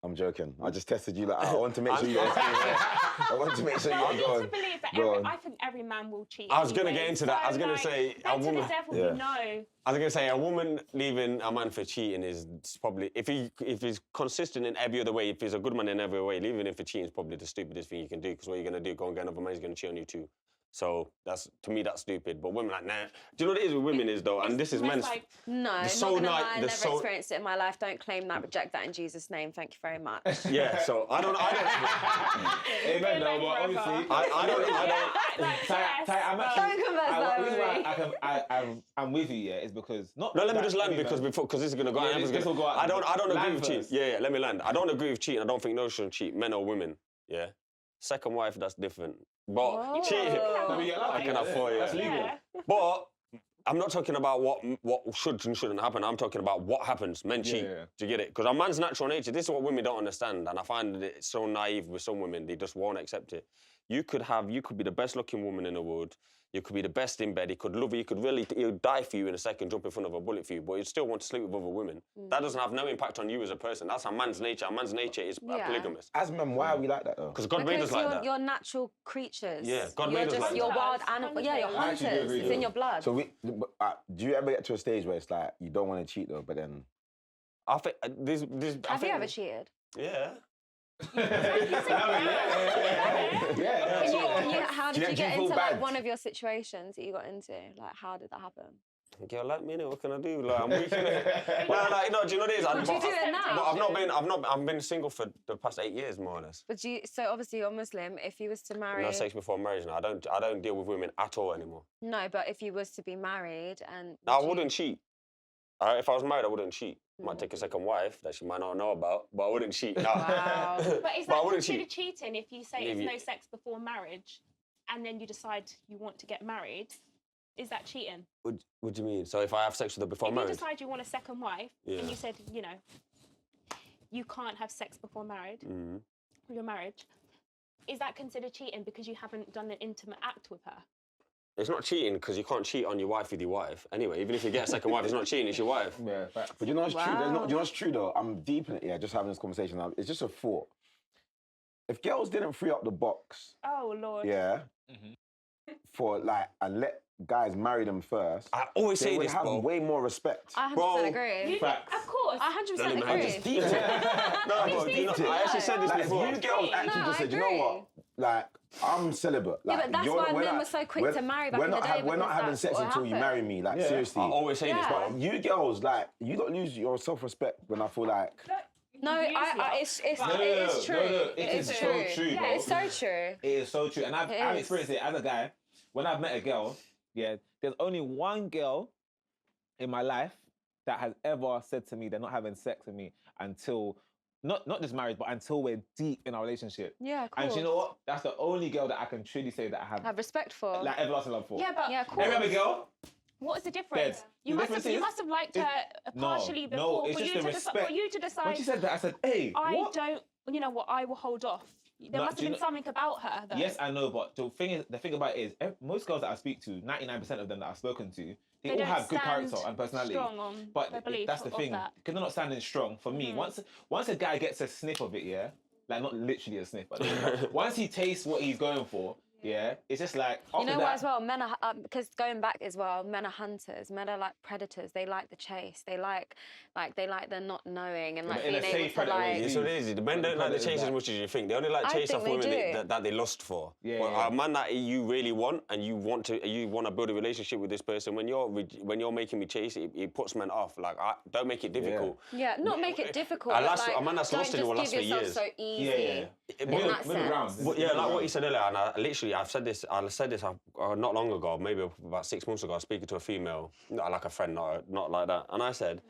I'm joking. I just tested you. Like, I want to make sure you guys. I want to make sure No, I you need go to believe that go on. I think every man will cheat. I was gonna anyway. get into that. I was So, gonna like, say, a better woman- the devil Yeah. you know. I was gonna say a woman leaving a man for cheating is probably if he's consistent in every other way, if he's a good man in every way, leaving him for cheating is probably the stupidest thing you can do. Because what you're gonna do, go and get another man, he's gonna cheat on you too. So that's to me that's stupid. But women like nah. Do you know what it is with women is though, and this is It's men's. like, No, The not soul gonna night- lie. I the never soul- experienced it in my life. Don't claim that. Reject that in Jesus' name. Thank you very much. Yeah. So I don't. Amen, though, but forever. obviously. I don't. Like, Ty, yes, I'm but- actually. Don't converse that the with reason me. why I'm with you, yeah, is because not. No, let me that- just land I mean, because this is gonna go. Yeah, out, this will go out. I don't agree Land with cheating. first. Yeah, let me land. I don't agree with cheating. I don't think no shouldn't cheat, men or women. Yeah. Second wife, that's different. But Whoa. cheating. No, but you're allowed I to, can yeah. afford it. That's legal. Yeah. But I'm not talking about what should and shouldn't happen. I'm talking about what happens. Men cheat. Yeah. Do you get it? Because a man's natural nature, this is what women don't understand. And I find it so naive with some women. They just won't accept it. You could be the best looking woman in the world. You could be the best in bed. He could love you. He would die for you in a second, jump in front of a bullet for you. But he'd still want to sleep with other women. That doesn't have no impact on you as a person. That's a man's nature. A man's nature is polygamous. As men, why are we like that though? Because God made us like that. You're natural creatures. Yeah, God you're made us like You're that. wild animals. Yeah, you're I actually do hunters. agree It's though. in your blood. So do you ever get to a stage where it's like you don't want to cheat though, but then I think this. Have you ever cheated? Yeah. How Do did you you get feel into bad? like one of your situations that you got into? Like, how did that happen? Girl, like me, innit? What can I do? Like, I'm weak, innit? No, like, no, do you know what it is? Would you do it now? I've been single for the past 8 years, more or less. But so obviously you're Muslim. If you was to marry, No sex before marriage now. I don't deal with women at all anymore. no, but if you was to be married and No, I wouldn't cheat. If I was married, I wouldn't cheat. Might Mm. take a second wife that she might not know about, but I wouldn't cheat. No. Wow. But is But I that wouldn't considered cheat. cheating if you say If it's you- no sex before marriage and then you decide you want to get married? Is that cheating? What do you mean? So if I have sex with her before If marriage? you decide you want a second wife Yeah. and you said, you know, you can't have sex before married, Mhm. your marriage, is that considered cheating because you haven't done an intimate act with her? It's not cheating because you can't cheat on your wife with your wife. Anyway, even if you get a second wife, it's not cheating, it's your wife. Yeah, facts. But you know what's true? There's Wow. you know what's true though? I'm deep in it, yeah, just having this conversation now. It's just a thought. If girls didn't free up the box, Oh, Lord. yeah, Mhm. for like, and let guys marry them first, I always they say would this, have bro. way more respect. I 100% Bro, agree. You, Facts. of course. I 100% Don't even- I agree. just deep it. No, bro, do you know, I actually said this Like, if before. you girls actually No, just I said, you know agree. what? Like, I'm celibate. Yeah, Like, but that's why men were so quick to marry back in the day. We're not because having that's sex what until you happened. marry me. Like, Yeah. seriously. I always say this, Yeah. bro. You girls, like, you don't lose your self-respect when I feel like, No, it's true. It is so true, Yeah, bro. it's so true. It is so true. And I've It is. experienced it as a guy. When I've met a girl, yeah, there's only one girl in my life that has ever said to me they're not having sex with me until, not just marriage, but until we're deep in our relationship. Yeah, cool. And do you know what? That's the only girl that I can truly say that I have, Have respect for. like, everlasting love for. Yeah, but Yeah, cool. Every other girl, what is the difference? Dead. You The must have difference is- liked her partially no, before it's for, just you the to respect. for you to when decide she said that, I said, hey, I what? don't, you know what, I will hold off. There No, must do have you been something about her, though. Yes, I know, but the thing about it is, most girls that I speak to, 99% of them that I've spoken to, they all don't have good stand character and personality. strong on But their belief that's the of thing, that. because they're not standing strong. For me, once a guy gets a sniff of it, yeah, like not literally a sniff, but once he tastes what he's going for, yeah, it's just like You after know that, what as well? Men are, because going back as well, men are hunters. Men are like predators. They like the chase. They like the not knowing and like but in being a able safe to predator way. like. Yes, it is. The men don't like the chase as much as you think. They only like I chase think off they women do. that they lust for. Yeah, Well, yeah. a man that you really want and you want to build a relationship with this person. When you're making me chase, it puts men off. Like, don't make it difficult. Yeah, not make it difficult. A but, last- like, a man that's don't lusted will just last give for yourself years. so easy. yeah. In Middle- that middle sense. ground. But yeah, like what you said earlier, and I've said this not long ago, maybe about 6 months ago. I was speaking to a female, not like a friend, not like that, and I said,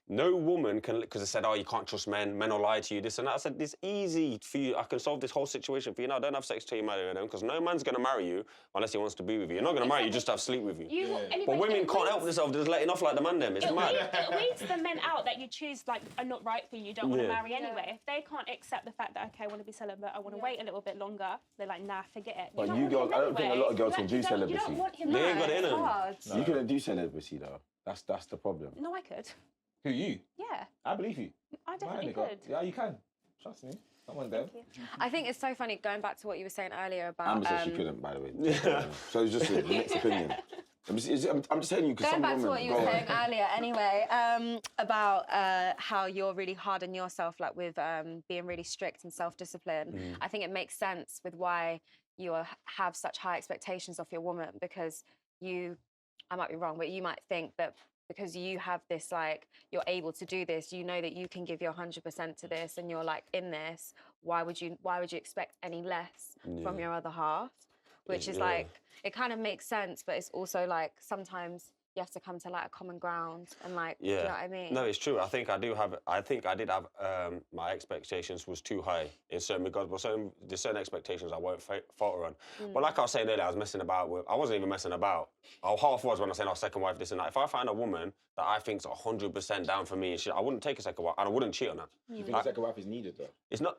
no woman can, because I said, oh, you can't trust men will lie to you, this and that. I said, it's easy for you, I can solve this whole situation for you now. Don't have sex till you marry them, because no man's going to marry you unless he wants to be with you. You're not going to marry you just to have sleep with you. But women can't help themselves, just letting off like the man them. It's mad. It weeds the men out that you choose like are not right for you, don't want to Yeah. marry anyway. If they can't accept the fact that, okay, I want to be celibate, I want to wait a little bit longer, they're like, nah, forget it. But don't you want girls, him I don't think a lot of girls anyway. can do You don't celibacy. want him They ain't got it it's in 'em. hard. you couldn't do celibacy though. That's the problem. No, I could. Who, you? Yeah, I believe you. I definitely My nigga. could. Yeah, you can. Trust me. Someone them. I think it's so funny going back to what you were saying earlier about. Amber said she couldn't, by the way. So it's just a mixed opinion. I'm just telling you because Going some back women to what you were go- saying earlier, anyway, about how you're really hard on yourself, like with being really strict and self-discipline. I think it makes sense with why you have such high expectations of your woman, because I might be wrong, but you might think that because you have this, like, you're able to do this, you know that you can give your 100% to this, and you're like in this. Why would you expect any less from your other half? Which is like, it kind of makes sense, but it's also like sometimes you have to come to like a common ground and like, Yeah. do you know what I mean? No, it's true. I think I did have my expectations was too high in certain regards, but there's certain expectations I won't falter on. But like I was saying earlier, I was messing about with. I wasn't even messing about. I half was when I said, "Oh, second wife, this and that." If I find a woman that I think's 100% down for me and shit, I wouldn't take a second wife, and I wouldn't cheat on her. You think a second wife is needed though? It's not.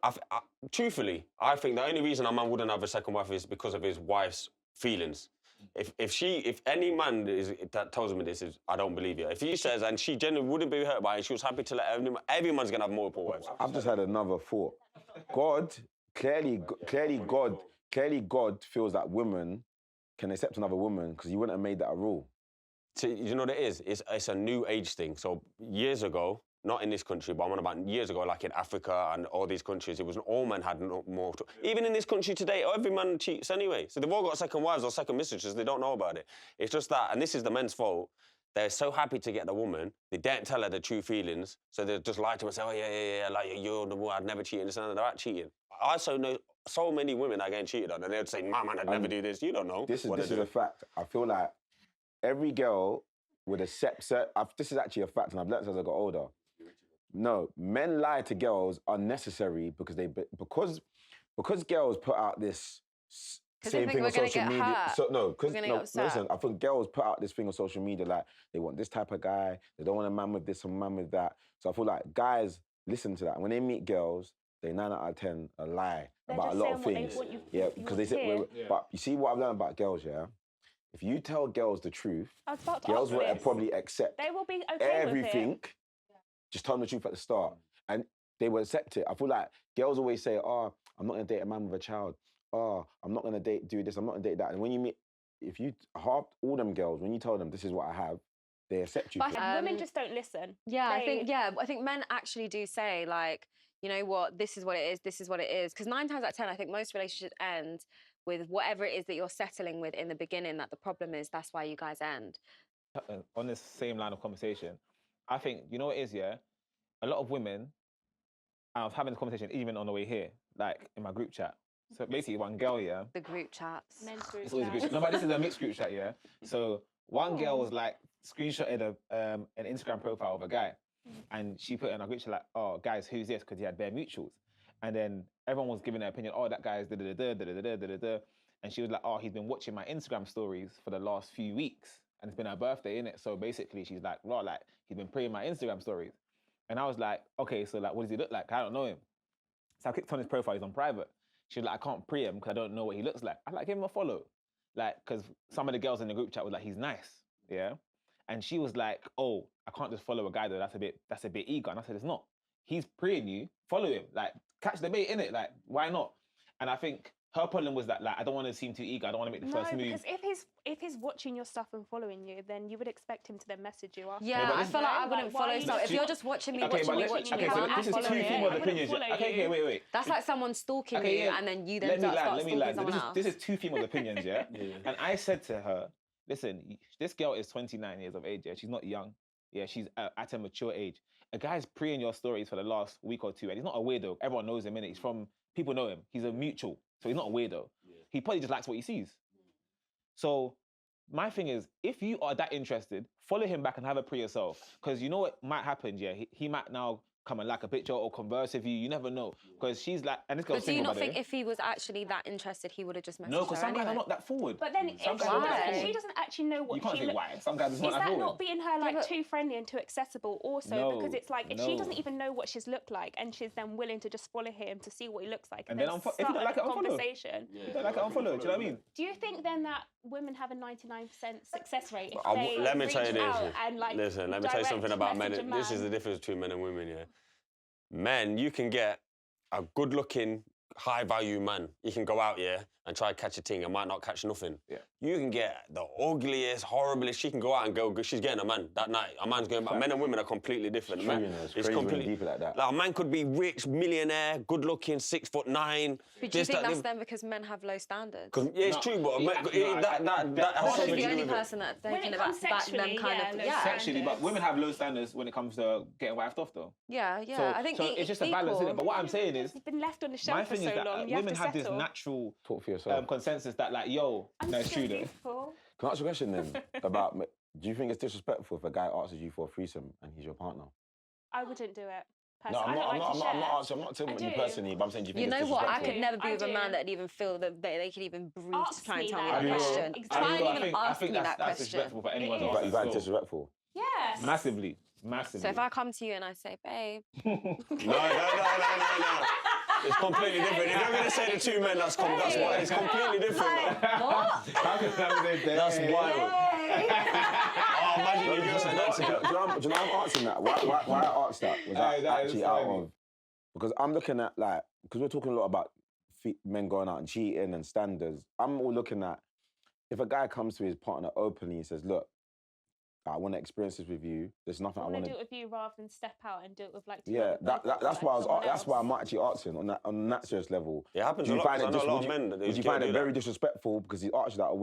Truthfully, I think the only reason a man wouldn't have a second wife is because of his wife's feelings. If any man that tells me this is, I don't believe you. If he says and she genuinely wouldn't be hurt by it, and she was happy to let everyone's gonna have multiple wives. I've just had another thought. God feels that women can accept another woman because he wouldn't have made that a rule. So, you know what it is? It's a new age thing. So years ago, not in this country, but I'm on about years ago, like in Africa and all these countries, it was all men had more. Even in this country today, every man cheats anyway. So they've all got second wives or second mistresses. They don't know about it. It's just that, and this is the men's fault. They're so happy to get the woman, they don't tell her the true feelings, so they just lie to her and say, "Oh yeah, like you're the one, I'd never cheat," and they're not cheating. I also know so many women that are getting cheated on, and they'd say, "My man, I'd never do this." You don't know. This is a fact. I feel like every girl would accept. This is actually a fact, and I've learned as I got older. No, men lie to girls unnecessary because girls put out this same thing on social media. Listen, I think girls put out this thing on social media like they want this type of guy, they don't want a man with this, a man with that. So I feel like guys listen to that. When they meet girls, they 9 out of 10 a lie about a lot of things. Yeah, because they say, but you see what I've learned about girls, yeah? If you tell girls the truth, girls will probably accept they will be okay everything. with it. Just tell them the truth at the start. And they will accept it. I feel like girls always say, "Oh, I'm not going to date a man with a child. Oh, I'm not going to do this, I'm not going to date that." And when you meet, all them girls, when you tell them this is what I have, they accept you. But women just don't listen. Yeah, I think men actually do say, like, you know what, this is what it is, this is what it is. Because 9 times out of 10, I think most relationships end with whatever it is that you're settling with in the beginning, that the problem is, that's why you guys end. On this same line of conversation, I think, you know what it is, yeah? A lot of women, I was having this conversation even on the way here, like in my group chat. So basically one girl, yeah? The group chats. Men's group It's always a group chat. No, but this is a mixed group chat, yeah? So one girl was like, screenshotted an Instagram profile of a guy. And she put in a group chat like, "Oh, guys, who's this?" Because he had bare mutuals. And then everyone was giving their opinion, "Oh, that guy's da-da-da-da, da-da-da-da, da-da-da." And she was like, "Oh, he's been watching my Instagram stories for the last few weeks. And it's been her birthday, innit? So basically, she's like, "Raw, like, he's been preying my Instagram stories." And I was like, "Okay, so like, what does he look like? I don't know him." So I clicked on his profile, he's on private. She was like, "I can't pre him because I don't know what he looks like." I like, give him a follow. Like, because some of the girls in the group chat was like, "He's nice," yeah? And she was like, "Oh, I can't just follow a guy though, that's a bit eager." And I said, "It's not. He's preying you, follow him. Like, catch the bait, innit? Like, why not?" And I think her problem was that, like, I don't want to seem too eager. I don't want to make the first move. Because if he's watching your stuff and following you, then you would expect him to then message you after. Yeah, I feel like I wouldn't follow. So if you're just watching me, watching you, so this is two female opinions. Okay, wait. That's like someone stalking you, and then you then start stalking someone else. This is two female opinions, yeah? And I said to her, "Listen, this girl is 29 years of age, yeah? She's not young. Yeah, she's at a mature age. A guy's preying your stories for the last week or two, and he's not a weirdo. Everyone knows him, innit? He's from, people know him. He's a mutual, so he's not a weirdo. He probably just likes what he sees. So my thing is, if you are that interested, follow him back and have a pre yourself. Because you know what might happen, yeah? He might now come and like a picture or converse with you. You never know. Because she's like, and this girl's But do you not think if he was actually that interested, he would have just messaged her? No, because some guys are not that forward. But then if she doesn't actually know what you can't say why. Some guys are not is that that forward. not being her like too friendly and too accessible also? Because it's like if she doesn't No. even know what she's looked like and she's then willing to just follow him to see what he looks like And then if you don't like it, unfollow. conversation. You don't like it, unfollow. Do you know what I mean? Do you think then that women have a 99% success rate if Let they me tell you reach this. out and like Listen, let me tell you something about men. message a This is the man? difference between men and women, yeah? Men, you can get a good-looking, high-value man. You can go out, yeah, and try to catch a thing and might not catch nothing. Yeah. You can get the ugliest, horriblest. She can go out and go, she's getting a man that night. A man's going back. Men and women are completely different. True, you know, it's crazy when you deep it like that. Like, a man could be rich, millionaire, good-looking, 6'9". But do you think that's then because men have low standards? Yeah, it's true, but that has She's something the to do only with it. person that's When taking it it back comes to them sexually, kind yeah, of... low Yeah, Sexually, but women have low standards when it comes to getting wifed off, though. yeah. So, I think so it's just a balance, isn't it? But what I'm saying is, It's been left on the my shelf for thing is so that long. You women have have to this settle. natural Talk for yourself. consensus that, like, yo, I'm no, it's still true though. beautiful. Can I ask you a question then about Do you think it's disrespectful if a guy asks you for a threesome and he's your partner? I wouldn't do it. No, Personally. I'm I don't like to share. not talking I about you do. personally, but I'm saying, do you think You it's know what? I disrespectful? could never be I with a man do. that even feel that they could even breathe to Ask try and me tell me that. that Yeah, question. exactly. Try and even I ask think me that's that question. disrespectful for anyone It to is. ask. You find it disrespectful? Yes. Massively. Massively. So if I come to you and I say, babe, No. It's completely different. If you're going to say the two men, that's why it's completely different. though. what? That's wild. Oh, imagine you just said that to Do you know I'm answering that? Why I asked that? Was that that is actually out funny. of... Because I'm looking at, like... Because we're talking a lot about men going out and cheating and standards. I'm all looking at... If a guy comes to his partner openly and says, look, I want to experience this with you. There's nothing I I want want to do it with you rather than step out and do it with like. two Yeah, other people, that's like why someone that's why I'm else. actually asking on that serious level. It happens Do a you lot, find 'cause I know a lot of would men that they would you just find do it that. very disrespectful because he asked you that, or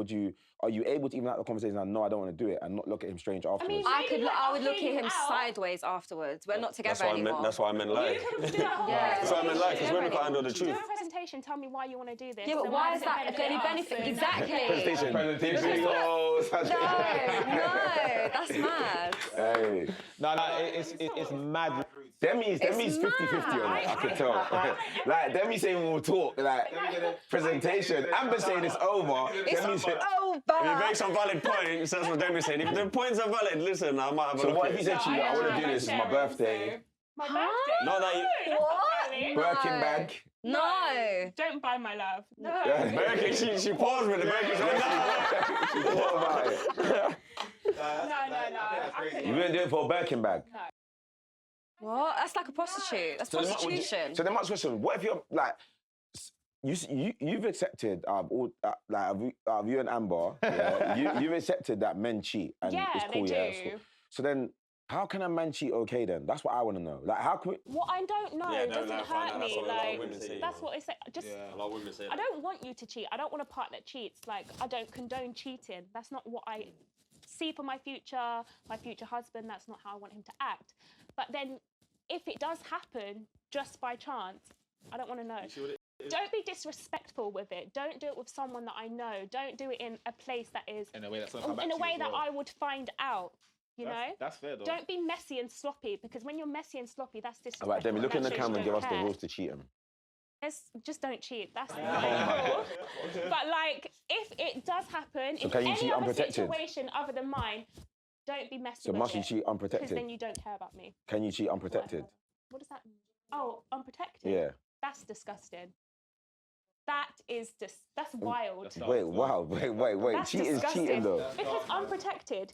are you able to even have the conversation and no, I don't want to do it, and not look at him strange afterwards? mean, I would look at hear him you out. sideways afterwards. We're not together anymore. That's why men lie. You can do that whole Yeah. That's why men lie, because women can't handle the Do truth. a presentation. Tell me why you want to do this. Yeah, but and why does is it that going to benefit? us? Exactly. Presentation. No, that's mad. Hey, No, it's mad. Demi's 50-50 on it, I could tell. Like, Demi saying we'll talk, like, presentation. Amber saying it's over. Demi saying, Oh, If you make some valid points, that's what Demi said. If the points are valid, listen, I might have a so look what at if he it. said to you, I want to do this, it's my birthday, My Huh? birthday? Not that you- No, What? Birkin bag. No. Don't buy my love. No. Birkin, she paused with the Birkin. She went, "No." She thought about it. No. You wouldn't do it for a Birkin bag? What? That's like a prostitute. That's prostitution. So then my question, what if you're, like, you've accepted, all, like, of you and Amber, yeah, you've accepted that men cheat, and Yeah, it's cool, they yeah. do. It's cool. So then, how can a man cheat okay then? That's what I want to know. Like, how can we... What I don't know Yeah, doesn't like, find hurt out, me. that's what a lot of Like, women say, that's you know. what it's like. Just, A lot of women say I don't want you to cheat. I don't want a partner that cheats. Like, I don't condone cheating. That's not what I see for my future husband. That's not how I want him to act. But then, if it does happen just by chance, I don't want to know. Don't be disrespectful with it. Don't do it with someone that I know. Don't do it in a place that is In a way that's I would find out. You know. That's fair though. Don't be messy and sloppy, because when you're messy and sloppy, that's disrespectful. All right, Demi, look in the That shows camera and you give us don't the care. rules to cheating. Just don't cheat. That's the my rule. But like, if it does happen So in can you any cheat other unprotected? situation other than mine, don't be messy So with must you it. cheat Because unprotected? then you don't care about me. Can you cheat unprotected? What does that mean? Oh, unprotected? Yeah. That's disgusting. That is just, that's wild. Wait, wow, wait. That's Cheating is disgusting. cheating though. Because unprotected,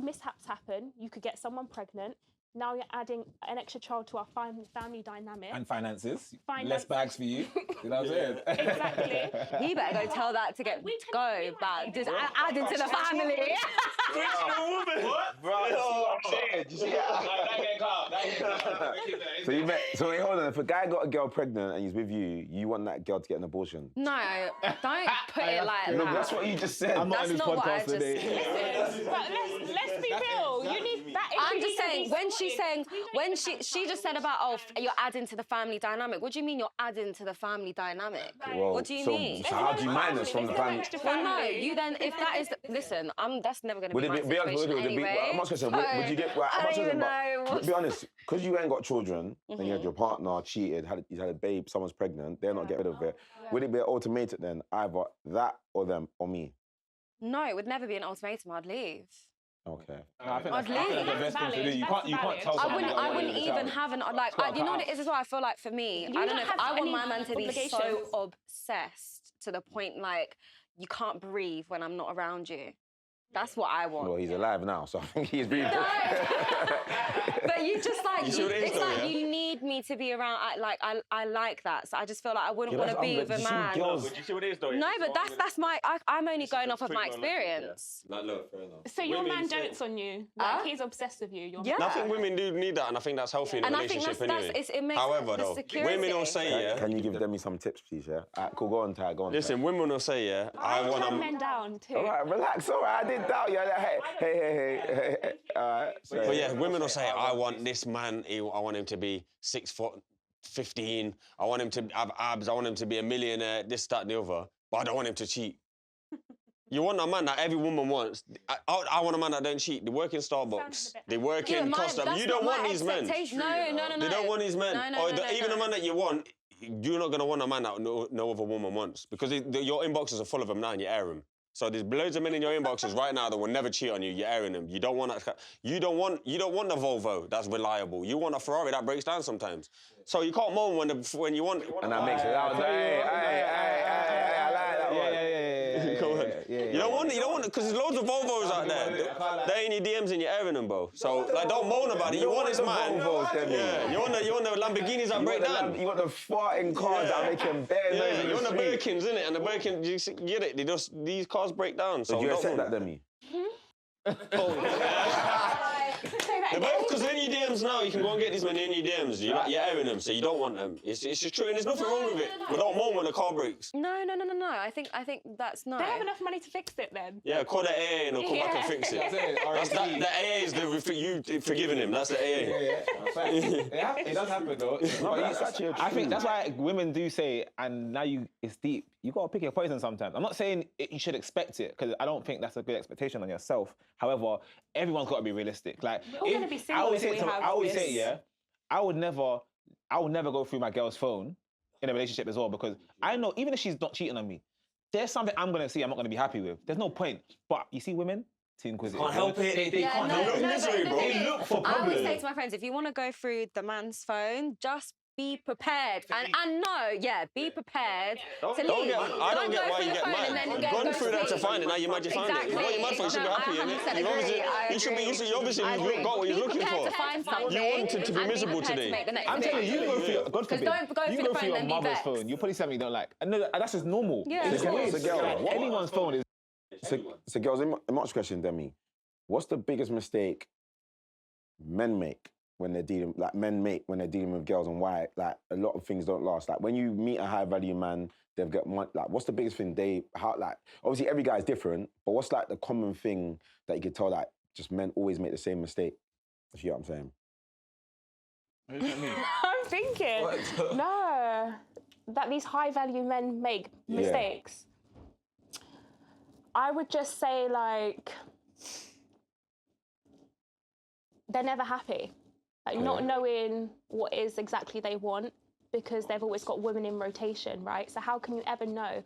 mishaps happen. You could get someone pregnant. Now you're adding an extra child to our family dynamic. And finances. Finance. Less bags for you. You know what I'm saying? Exactly. He better go tell that to get go, but just add into the family. Bro, you see So you met, so wait, hold on. If a guy got a girl pregnant and he's with you, you want that girl to get an abortion? No, don't put it like Look, that. that's what you just said. I'm not That's in this not what I podcast just today. Listen, but let's be real. You need that. I'm just saying, when she's saying, when she just said about, oh, you're adding to the family dynamic. What do you mean you're adding to the family dynamic? Well, What do you so, mean? So how do you minus from the family? Well, no, you then, if that is, listen, that's never going to Would be my it be honest? situation anyway. I'm not going to say. Would you get? Well, I'm I not don't even saying, know. but be honest, because you ain't got children, and you had your partner cheated, he's had a babe, someone's pregnant, they're not getting rid of it. Would it be an ultimatum then, either that or them or me? No, it would never be an ultimatum. I'd leave. Okay. I think I'd that's the leave. best thing to do. You That's can't valid. tell I someone wouldn't. you don't I want wouldn't to even tell. have an you know what it is as well. I feel like for me, I don't know if don't I have want any my man to be so obligations. obsessed to the point like you can't breathe when I'm not around you. That's what I want. Well, he's alive now, so I think he's really. But you just like You see what it is it's though, like yeah? you need me to be around. I like that. So I just feel like I wouldn't Yeah, want to that's be with a unbelievable. man. Girls- But you see what it is though? No, but that's my. I'm only going off of my experience. Like, look, fair enough. So your Women man say- dotes on you. Huh? Like he's obsessed with you. Your Yeah. And I think women do need that, and I think that's healthy in a And I think relationship that's anyway. it makes However, the though, security. women will say, yeah. Can you give Demi some tips, please? Yeah. Alright, cool. Go on, Ty. Go on. Listen, women will say, yeah. I want turn a. men down too. All right, relax. All right, I didn't doubt you. Hey. All right. But yeah, women will say, I want this man. I want him to be 6'15". I want him to have abs. I want him to be a millionaire. This, that, and the other. But I don't want him to cheat. You want a man that every woman wants. I want a man that don't cheat. They work in Sounds Starbucks. a bit They work in Costa. That's You not don't my want these men. expectation. No. They don't want these men. No, Even a man that you want, you're not going to want a man that no other woman wants. Because your inboxes are full of them now and you air them. So there's loads of men in your inboxes right now that will never cheat on you. You're airing them. You don't want that. You don't want the Volvo that's reliable. You want a Ferrari that breaks down sometimes. So you can't moan when you want. And that makes it loud. Hey, I like that one. You don't want it, because there's loads of Volvos out there. They're in your DMs and you're airing them, bro. So, like, don't moan about it. You want this man. Yeah, you want the Lamborghinis that break down. You want the farting cars that are making bare noise. Yeah, you want the Birkins, innit? And the Birkins, you get it? These cars break down. So Did you accept that, Demi? Because in your DMs now, you can go and get these men in your DMs. You're airing them, so you don't want them. It's just true, and there's nothing wrong with it. But don't moan when the car breaks. No. I think that's no. They have enough money to fix it then. Yeah, call the AA and they'll come back and fix it. The AA is you forgiving him. That's the AA. It does happen though. I think that's why women do say, and now it's deep. You gotta pick your poison sometimes. I'm not saying you should expect it, because I don't think that's a good expectation on yourself. However, everyone's got to be realistic. Like, we're all gonna be single if we have I always this. say, yeah, I would never go through my girl's phone in a relationship as well, because I know even if she's not cheating on me, there's something I'm gonna see I'm not gonna be happy with. There's no point. But you see, women too inquisitive. Can't help it. They can't help it. They look for I always problems. say to my friends, if you want to go through the man's phone, just be prepared. And be prepared to leave. I don't get why you get mad. Gone through that to find it, now you're mad you found it. You got your mad for it, you should be happy, innit? You should you got what you're looking for. To find something. You wanted to be miserable today. I'm telling you, you go through your, God forbid, don't go you through go the through phone your and be mother's vexed. phone, you'll probably say something you don't like. And no, that's just normal. Yeah, It's of course. just like, anyone's phone is... So girls, in Mark's question, Demi, what's the biggest mistake men make when they're dealing, like men make when they're dealing with girls, and why, like, a lot of things don't last? Like, when you meet a high value man, they've got money, like, what's the biggest thing obviously every guy's different, but what's like the common thing that you could tell, like, just men always make the same mistake, if you know what I'm saying? What does that mean? I'm thinking, no, that these high value men make mistakes. I would just say, like, they're never happy. Like, not knowing what is exactly they want, because they've always got women in rotation, right? So how can you ever know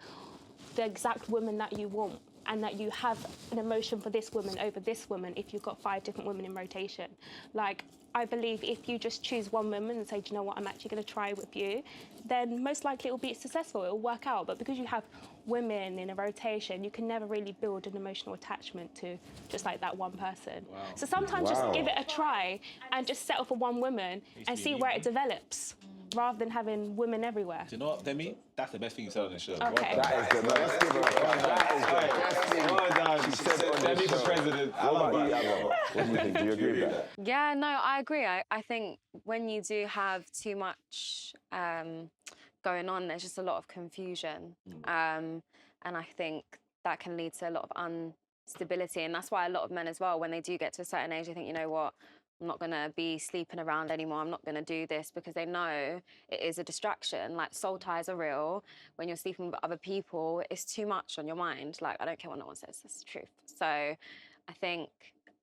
the exact woman that you want and that you have an emotion for this woman over this woman if you've got 5 different women in rotation? Like, I believe if you just choose one woman and say, do you know what, I'm actually going to try with you, then most likely it will be successful, it will work out. But because you have women in a rotation, you can never really build an emotional attachment to just like that one person. Wow. So sometimes just give it a try and just settle for one woman and see where it develops, rather than having women everywhere. Do you know what, Demi? That's the best thing you said on the show. Okay. That is good. Let's give her a That is the best thing. Well done. She said it on Demi the for show. president. I What love about you, that. Abba? What do you think? Do you agree with that? Yeah, no, I agree. I think when you do have too much going on, there's just a lot of confusion. And I think that can lead to a lot of instability. And that's why a lot of men as well, when they do get to a certain age, they think, you know what, I'm not going to be sleeping around anymore. I'm not going to do this, because they know it is a distraction. Like, soul ties are real. When you're sleeping with other people, it's too much on your mind. Like, I don't care what no one says, that's the truth. So I think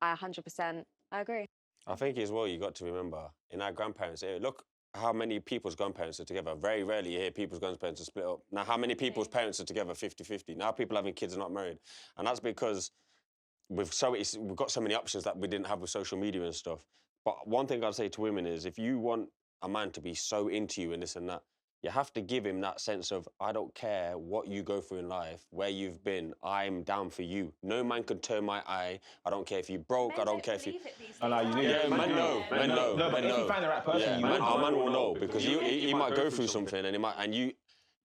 I 100% agree. I think as well, you got to remember, in our grandparents' era, look how many people's grandparents are together. Very rarely you hear people's grandparents are split up. Now, how many people's parents are together 50-50? Now people having kids are not married. And that's because we've got so many options that we didn't have with social media and stuff. But one thing I'd say to women is, if you want a man to be so into you and this and that, you have to give him that sense of, I don't care what you go through in life, where you've been, I'm down for you. No man can turn my eye. I don't care if you broke, I don't care if you... No, you need Yeah, men know. No, but if you find the right person, our man will know, because he might go through something and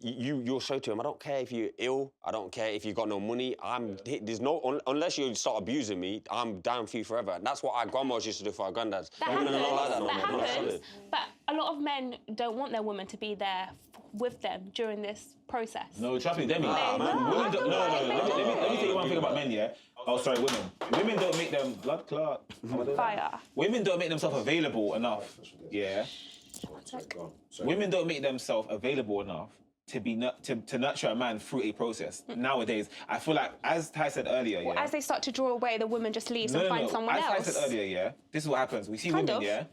you'll say to him, I don't care if you're ill, I don't care if you've got no money, unless you start abusing me, I'm down for you forever. And that's what our grandmas used to do for our granddads. That happens, but a lot of men don't want their woman to be there with them during this process. No, trust me, Demi. No. Women don't, let me tell you one thing about men, yeah? Oh, sorry, women. Women don't make them blood clot. Fire. Women don't make themselves available enough, yeah? Women don't make themselves available enough to nurture a man through a process. Nowadays, I feel like, as Ty said earlier, Well, as they start to draw away, the woman just leaves and finds someone else. As I said earlier, yeah, this is what happens. We see Kind women, of. yeah,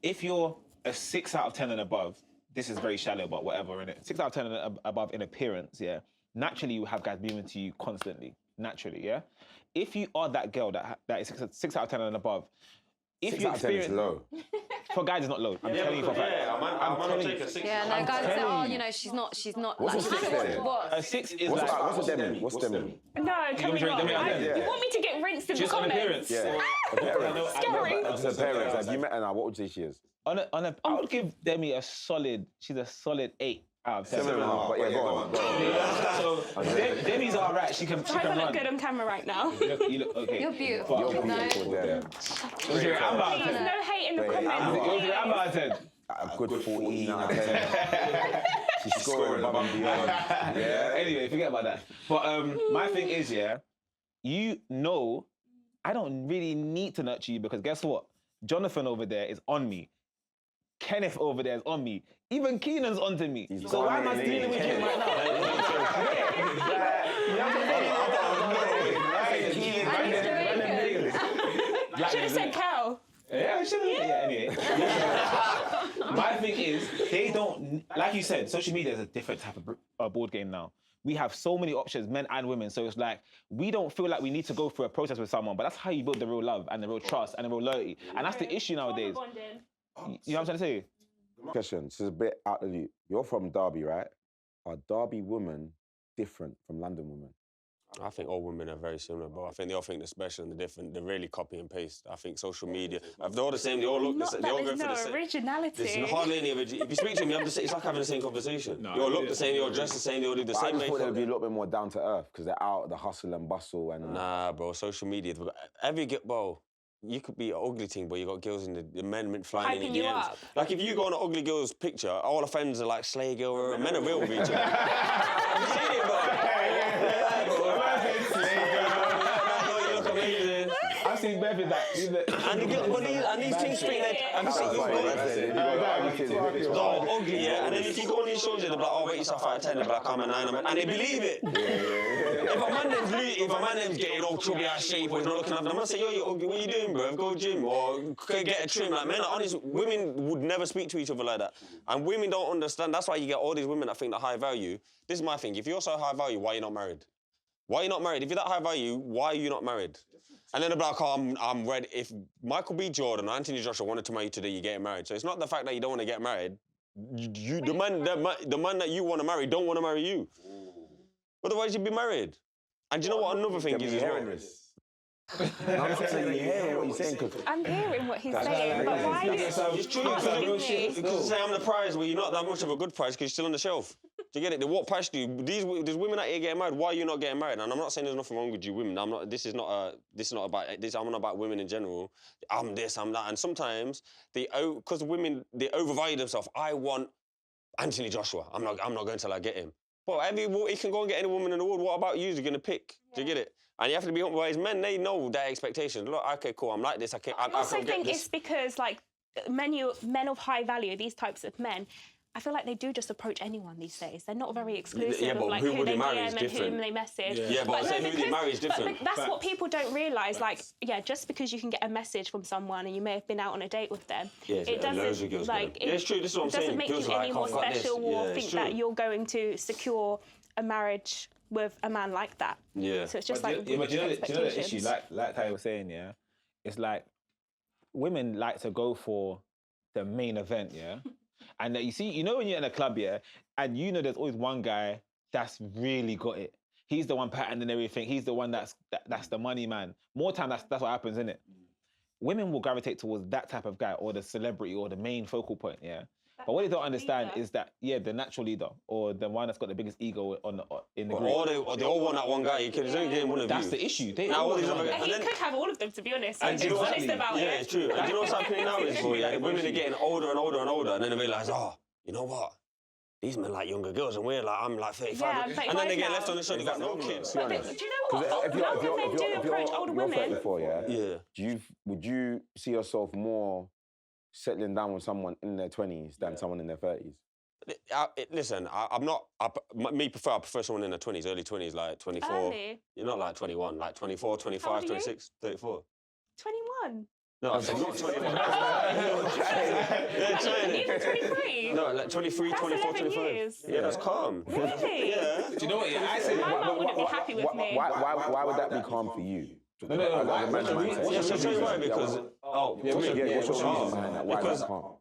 if you're a 6 out of 10 and above, this is very shallow, but whatever, innit? 6 out of 10 and above in appearance, yeah, naturally you have guys moving to you constantly, naturally, yeah? If you are that girl that is 6 out of 10 and above, if 6 you out of 10 is experience... low. For guys, it's not low. I'm telling you for a fact. I'm telling you. Yeah, no, guys say, oh, you know, she's not. What's a 6 then? What? A 6 is What's like... a demi? What's demi? No, can we me not? to rate them? You want me to get rinsed in Just the on comments? appearance. Yeah. Appearance. Scary. Just appearance. Have you met her now? What would you say she is? I would give Demi a solid... She's a solid 8 out of 10. 7.5. But yeah, go on. So Demi's all right. She can I don't look run. good on camera right now. You look okay. You're beautiful. You're No. beautiful there. What's your Amber out of Please, 10? no hate in the Wait, comments. What's your Amber out of 10? A good 14 out of 10. She's scoring above and beyond. Yeah. Anyway, forget about that. But my thing is, yeah, you know, I don't really need to nurture you because guess what? Jonathan over there is on me. Kenneth over there is on me. Even Keenan's onto me. So why am I dealing with him right now? Should have said cow. Yeah, I should have. Yeah, anyway. My thing is, they don't, like you said, social media is a different type of board game now. We have so many options, men and women. So it's like, we don't feel like we need to go through a process with someone, but that's how you build the real love and the real trust and the real loyalty. And that's the issue nowadays. You know what I'm trying to say? Question, this is a bit out of the loop. You're from Derby, right? Are Derby women different from London women? I think all women are very similar, but I think they all think they're special and they're different. They really copy and paste. I think social media, if they're all the same, they all look the same. They all go for the same. Originality. There's hardly any originality. If you speak to me, it's like having the same conversation. You all look the same, you all dress the same, you all do the But I same just thought they'd be a makeup. little bit more down to earth because they're out the hustle and bustle and... Nah, bro, social media. Bro, you could be an ugly thing, but you got girls in the men flying in Hyping the you DMs. up. Like if you go on an ugly girl's picture, all the friends are like slay girl, men are real with each other. Have you seen it, bro? Yeah, bro. You look amazing. I've seen Bev in that. And these things speak like, have you seen oh, ugly, yeah. And then if you go on these shows, they're like, oh, rate yourself out of 10, they're like, I'm a 9, and they believe it. If a man name's getting all chubby ass shape or he's not looking after them, I'm gonna say, yo, you ugly, what are you doing, bro? Go gym or get a trim. Like, men are honest, women would never speak to each other like that. And women don't understand. That's why you get all these women that think they're high value. This is my thing. If you're so high value, why are you not married? Why are you not married? If you're that high value, why are you not married? And then they'll be like, oh, I'm ready. If Michael B. Jordan or Anthony Joshua wanted to marry you today, you're getting married. So it's not the fact that you don't want to get married. The man that you want to marry don't want to marry you. Otherwise, you'd be married. And do you know what another thing is as well? I'm saying you hear what he's saying because... I'm hearing what he's saying, but why is It's true, because say I'm the prize, well, you're not that much of a good prize because you're still on the shelf. Do you get it? They walk past you. There's women out here getting married. Why are you not getting married? And I'm not saying there's nothing wrong with you women. This is not about this. I'm not about women in general. I'm this, I'm that. And sometimes because women, they overvalue themselves. I want Anthony Joshua. I'm not going till I get him. Well, he can go and get any woman in the world. What about you? You're gonna pick. Do you get it? And you have to be humble. Whereas men, they know their expectations. Look, okay, cool. I'm like this. I also think it's because like men of high value, these types of men, I feel like they do just approach anyone these days. They're not very exclusive Yeah, of but like who who would they they marry DM is and different. whom they message. Yeah, but saying who they marry is different. But that's what people don't realise. Like, yeah, just because you can get a message from someone and you may have been out on a date with them, it doesn't like it's true. This is what I'm saying. doesn't make Girls you are any like, more I've got this. special or Yeah, it's think true. that you're going to secure a marriage with a man like that. Yeah. So it's just But like do you know the expectations. issue? Like Ty was saying, yeah, it's like women like to go for the main event, yeah. And you see, you know when you're in a club, yeah, and you know there's always one guy that's really got it. He's the one patterned and everything. He's the one that's the money man. More time, that's what happens, isn't it? Women will gravitate towards that type of guy or the celebrity or the main focal point, yeah. But what they don't understand is that, yeah, the natural leader or the one that's got the biggest ego in the group. Or they all want that one guy. You can only get one of That's you. the issue. They Now, all all these want other that. guys- He and then- could have all of them, to be honest. And And do you be know honest about yeah, it. it's true. And do you know what's happening now is, bro, yeah, women are getting older and older and older, and then they realise, oh, you know what? These men like younger girls, and I'm like 35. Yeah, I'm and then 35 they get now. left on the show, they got no kids. But do you know what? If Older men do approach older you're women. 34, yeah? Yeah. Would you see yourself more settling down with someone in their 20s than someone in their 30s? Listen, I'm not. I prefer someone in their 20s, early 20s, like 24. Early? You're not like 21, like 24, 25, are you? 26, 34. 21. No, I said not 21. Even 23. No, like 23, That's 24, 11 25. years. Yeah, that's calm. Really? Yeah. Do you know what? Yeah, I said. My mum wouldn't be happy with me. Why would that be calm for you? No. As a man's mindset. Yeah, so tell you why, because what's your reason behind that? Why is because that calm?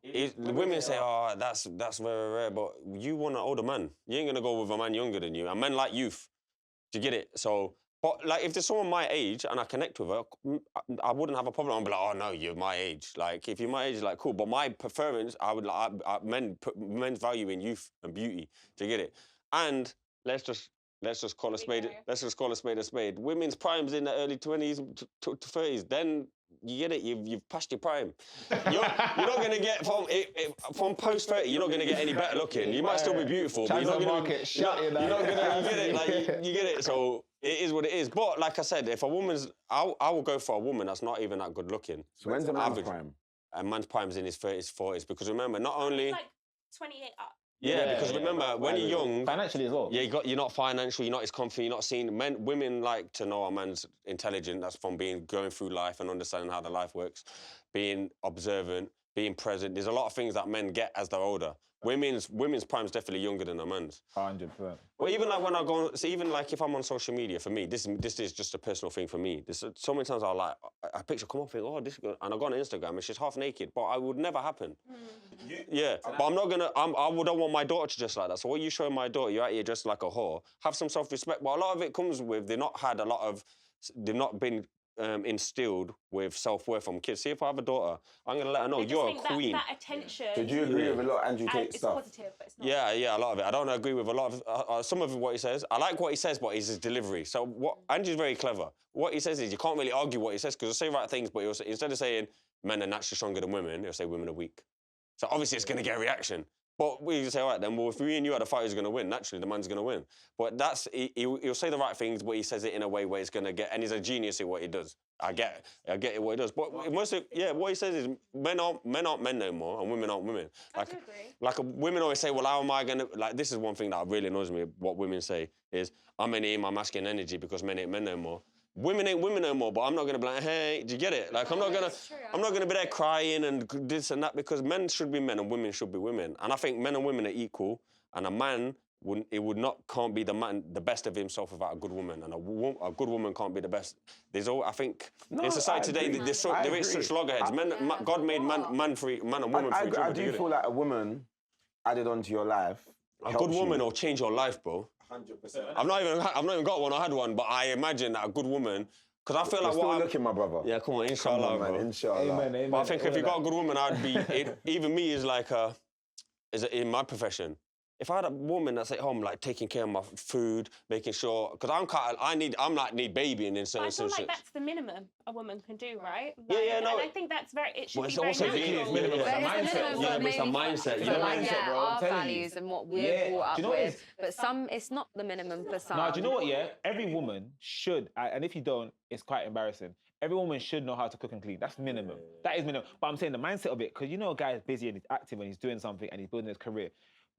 the women say, "Oh, that's very rare," but you want an older man. You ain't gonna go with a man younger than you. And men like youth. Do you get it? So, but like, if there's someone my age and I connect with her, I wouldn't have a problem. I'd be like, "Oh no, you're my age." Like, if you're my age, like, cool. But my preference, I would like men's value in youth and beauty. Do you get it? And let's just call a spade. Let's just call a spade a spade. Women's prime's in the early 20s to 30s. Then you get it. You've passed your prime. You're not gonna get from post 30. You're not gonna get any better looking. You might still be beautiful, but you're not gonna get. You're not gonna. You get it. Like you get it. So it is what it is. But like I said, if a woman's, I will go for a woman that's not even that good looking. So when's a man's prime? A man's prime's in his 30s, 40s. Because remember, not only. Like 28 up. Yeah, because remember, when you're young... Financially as well. Yeah, you're not financial, you're not as comfy, you're not seen... Women like to know a man's intelligent, that's from going through life and understanding how the life works, being observant, being present. There's a lot of things that men get as they're older. Women's prime's definitely younger than a man's. 100%. Well, even like when I go... So even like if I'm on social media, for me, this is just a personal thing for me. So many times I'll like... A picture come up and think, oh, this is good. And I go on Instagram and she's half naked, but it would never happen. Yeah, but I'm not gonna... I don't want my daughter to dress like that. So what you showing my daughter, you're out here dressed like a whore. Have some self-respect. But a lot of it comes with they've not been instilled with self-worth from kids. See, if I have a daughter, I'm gonna let her know you're a queen. That attention. So do you agree with a lot of Andrew Tate It's stuff? positive, but it's not. Yeah, a lot of it. I don't agree with a lot of some of what he says. I like what he says, but it's his delivery. So what Andrew's very clever. What he says is you can't really argue what he says because he'll say right things, but instead of saying men are naturally stronger than women, he'll say women are weak. So obviously it's gonna get a reaction. But we say, all right, then, well, if me and you had a fight, who's going to win? Naturally, the man's going to win. But he'll say the right things, but he says it in a way where it's going to get, and he's a genius at what he does. I get it, what he does. But what he says is men aren't men no more, and women aren't women. I do agree. Women always say, well, how am I going to, like, this is one thing that really annoys me, what women say, is, I'm only in my masculine energy because men ain't men no more. Women ain't women no more, but I'm not gonna be like, hey, do you get it? Like, I'm not gonna be there crying and this and that because men should be men and women should be women. And I think men and women are equal, and a man can't be the best of himself without a good woman, and a good woman can't be the best. I think in society today there is such loggerheads. God made man and woman for each other. I do feel like a woman added onto your life. A good woman will change your life, bro. 100%. I've not even got one. I had one, but I imagine that a good woman, because I feel like still looking, my brother. Yeah, come on, inshallah, man, bro. Inshallah. Amen. But I think if you got a good woman, even me is like in my profession. If I had a woman that's at home, like taking care of my food, making sure, because I need babying in certain I feel like situations. that's the minimum a woman can do, right? Yeah, And no. I think that's it should But be it's very also natural. minimum. It's a mindset. Yeah, but it's a mindset. You know, mindset, bro. I'm our telling you. values and what we're Yeah. brought up Do you know what it with. is? But some, it's not the minimum for some. No, do you know what, yeah? Every woman should, and if you don't, it's quite embarrassing. Every woman should know how to cook and clean. That's minimum. That is minimum. But I'm saying the mindset of it, because you know a guy is busy and he's active and he's doing something and he's building his career.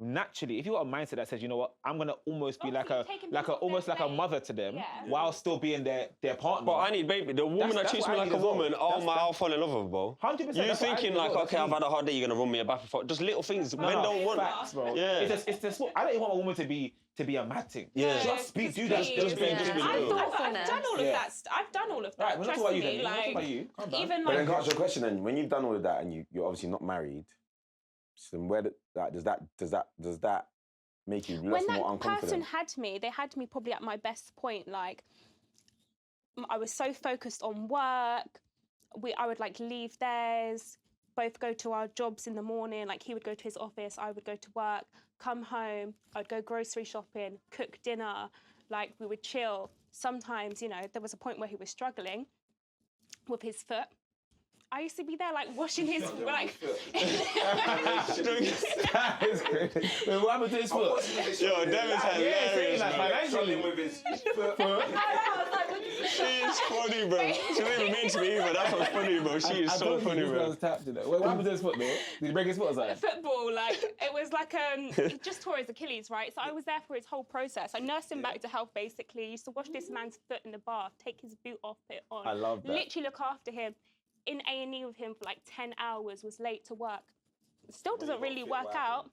Naturally, if you've got a mindset that says, you know what, I'm gonna almost be almost like a mother to them while still being their partner. But I need baby. The woman that That's treats what me I like need a as well. woman, I'll fall in love with her, bro. 100%. You that's what I thinking need as like, well. okay, I've had a hard day, you're gonna run me a bath before. Just little things. Men don't want. Facts, bro. Yeah. It's just, I don't even want a woman to be a mad thing. Yeah. Just do that. Just be little. I've done all of that. I've done all of that. Right, we're not Trust talking about you me, then. We're not talking about like you. Calm down. even But then like can I ask you a question then? When you've done all of that and you're obviously not married, so where does that make you less When more that person unconfident? had me, they had me probably at my best point. Like, I was so focused on work. I would like leave theirs, both go to our jobs in the morning. Like, he would go to his office, I would go to work, come home, I'd go grocery shopping, cook dinner. Like, we would chill. Sometimes, you know, there was a point where he was struggling with his foot. I used to be there, like, washing his, like... That is crazy. Wait, what happened to his foot? Yo, Devin's hilarious, like, bro. financially. with his foot. She's funny, bro. She didn't even mean to be either. That's what's funny, bro. She is so funny, bro. Tapped in it. Wait, what happened to his foot, though? Did he break his foot or something? Football, like, it was like, he just tore his Achilles, right? So I was there for his whole process. I nursed him back to health, basically. Used to wash this man's foot in the bath, take his boot off, put it on. I love that. Literally look after him. In A&E with him for like 10 hours, was late to work. Still doesn't really work out.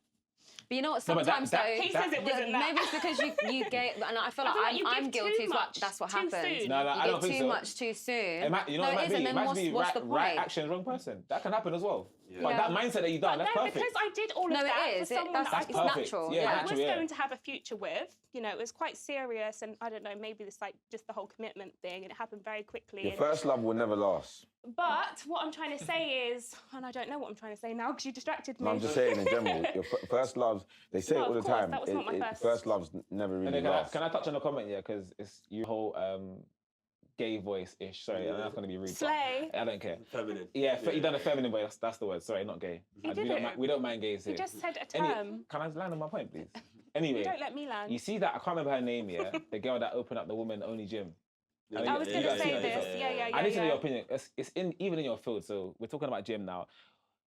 But you know what? No, but Sometimes that- though, He says it wasn't that. maybe it's because you gave, and I feel like you I'm give guilty too as well. much That's what too happens. soon. No, I You don't give think too so. much too soon. It might, you know no, what it it is, might and be? It then might what's be the point? right action, wrong person. That can happen as well. But Yeah. that mindset that you done, But that's no, perfect. because I did all of No, that it is. for someone That's that I That's thought perfect. natural. Yeah, Yeah. I natural, was yeah. going to have a future with. You know, it was quite serious, and I don't know, maybe it's like just the whole commitment thing, and it happened very quickly. Your and- first love will never last. But what I'm trying to say is, and I don't know what I'm trying to say now because you distracted me. No, I'm just saying in general, your first loves, they say No, it all of the course, time. that was not my first. First loves never And really then last. can I touch on a comment, yeah? Because it's your whole gay voice-ish. Sorry, I'm not going to be rude. but Slay. I don't care. Feminine. Yeah, you done a feminine way. That's the word. Sorry, not gay. He We did don't, it. we don't mind gays You here. just said a term. Can I land on my point, please? Anyway, You don't let me land. you see that, I can't remember her name, yeah? The girl that opened up the woman-only gym. I was going to say this. Yeah. I need to know your opinion. It's even in your field, so we're talking about gym now.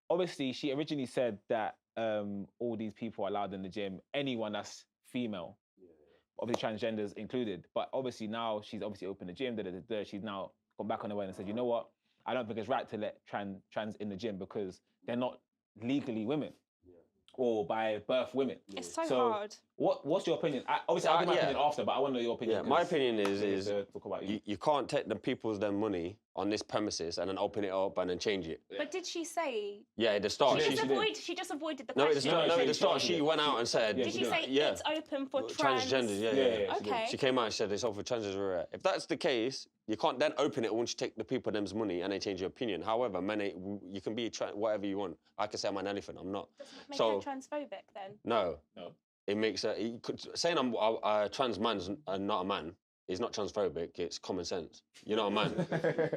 Obviously, she originally said that all these people are allowed in the gym, anyone that's female, obviously transgenders included. But obviously now she's obviously opened the gym, she's now gone back on her way and said, you know what? I don't think it's right to let trans in the gym because they're not legally women. Or by birth women. It's so hard. What's your opinion? Obviously, I'll give my opinion after, but I want to know your opinion. Yeah, my 'cause opinion we need is to talk about you. you can't take the people's their money on this premises and then open it up and then change it. But did she say? Yeah, at the start. She just avoided the No, at the question. start, No, at she the start, did. she went out and said, Did she say yeah, it's open for trans? transgenders, yeah. Yeah. Okay. She came out and said it's open for transgenders. If that's the case, you can't then open it once you take the people them's money and they change your opinion. However, you can be whatever you want. I can say I'm an elephant, I'm not. Make So- her transphobic then? No. No. It makes saying I'm a trans man's not a man is not transphobic. It's common sense. You're not a man.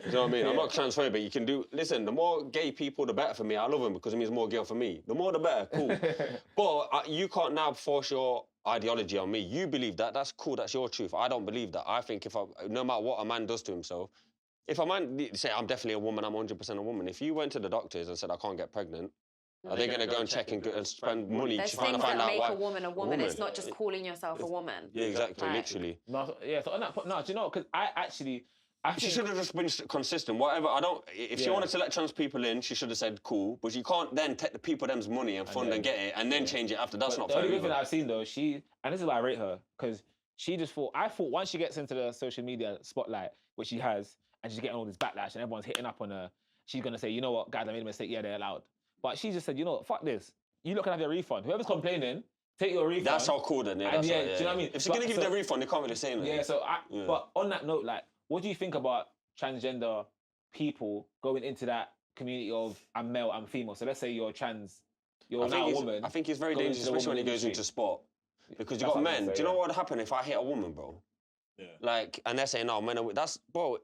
You know what I mean? I'm not transphobic. You can do. Listen, the more gay people, the better for me. I love them because it means more girl for me. The more, the better. Cool. But you can't now force your ideology on me. You believe that. That's cool. That's your truth. I don't believe that. I think no matter what a man does to himself, if a man say I'm definitely a woman, I'm 100% a woman. If you went to the doctors and said I can't get pregnant, are they going to go and check and spend money There's trying to things find that out make why? a woman a woman. It's not just calling yourself a woman. Yeah, exactly, Like- literally. No, yeah, so on that point, no, do you know, because I She think... should have just been consistent. Whatever, if she Yeah. wanted to let trans people in, she should have said cool. But you can't then take the people them's money and fund and get it and then change it after. That's not The fair. only good thing either. that I've seen, though, and this is why I rate her, because I thought once she gets into the social media spotlight, which she has, and she's getting all this backlash and everyone's hitting up on her, she's going to say, you know what, guys, I made a mistake, yeah, they're allowed. But she just said, you know what, fuck this. You lot can have your refund. Whoever's complaining, take your refund. That's all cool then. Yeah, And that's yeah, all, do you know what I mean? If she's going to give But- you the refund, they can't really say anything. Yeah, but on that note, like, what do you think about transgender people going into that community of I'm male, I'm female? So let's say you're now a woman. I think it's very going dangerous, into the especially when it woman goes industry. into sport. Because you That's got what I'm men. gonna Do say, you know yeah. what would happen if I hit a woman, bro? Yeah. Like, and they're saying, no, men are... That's... Bro,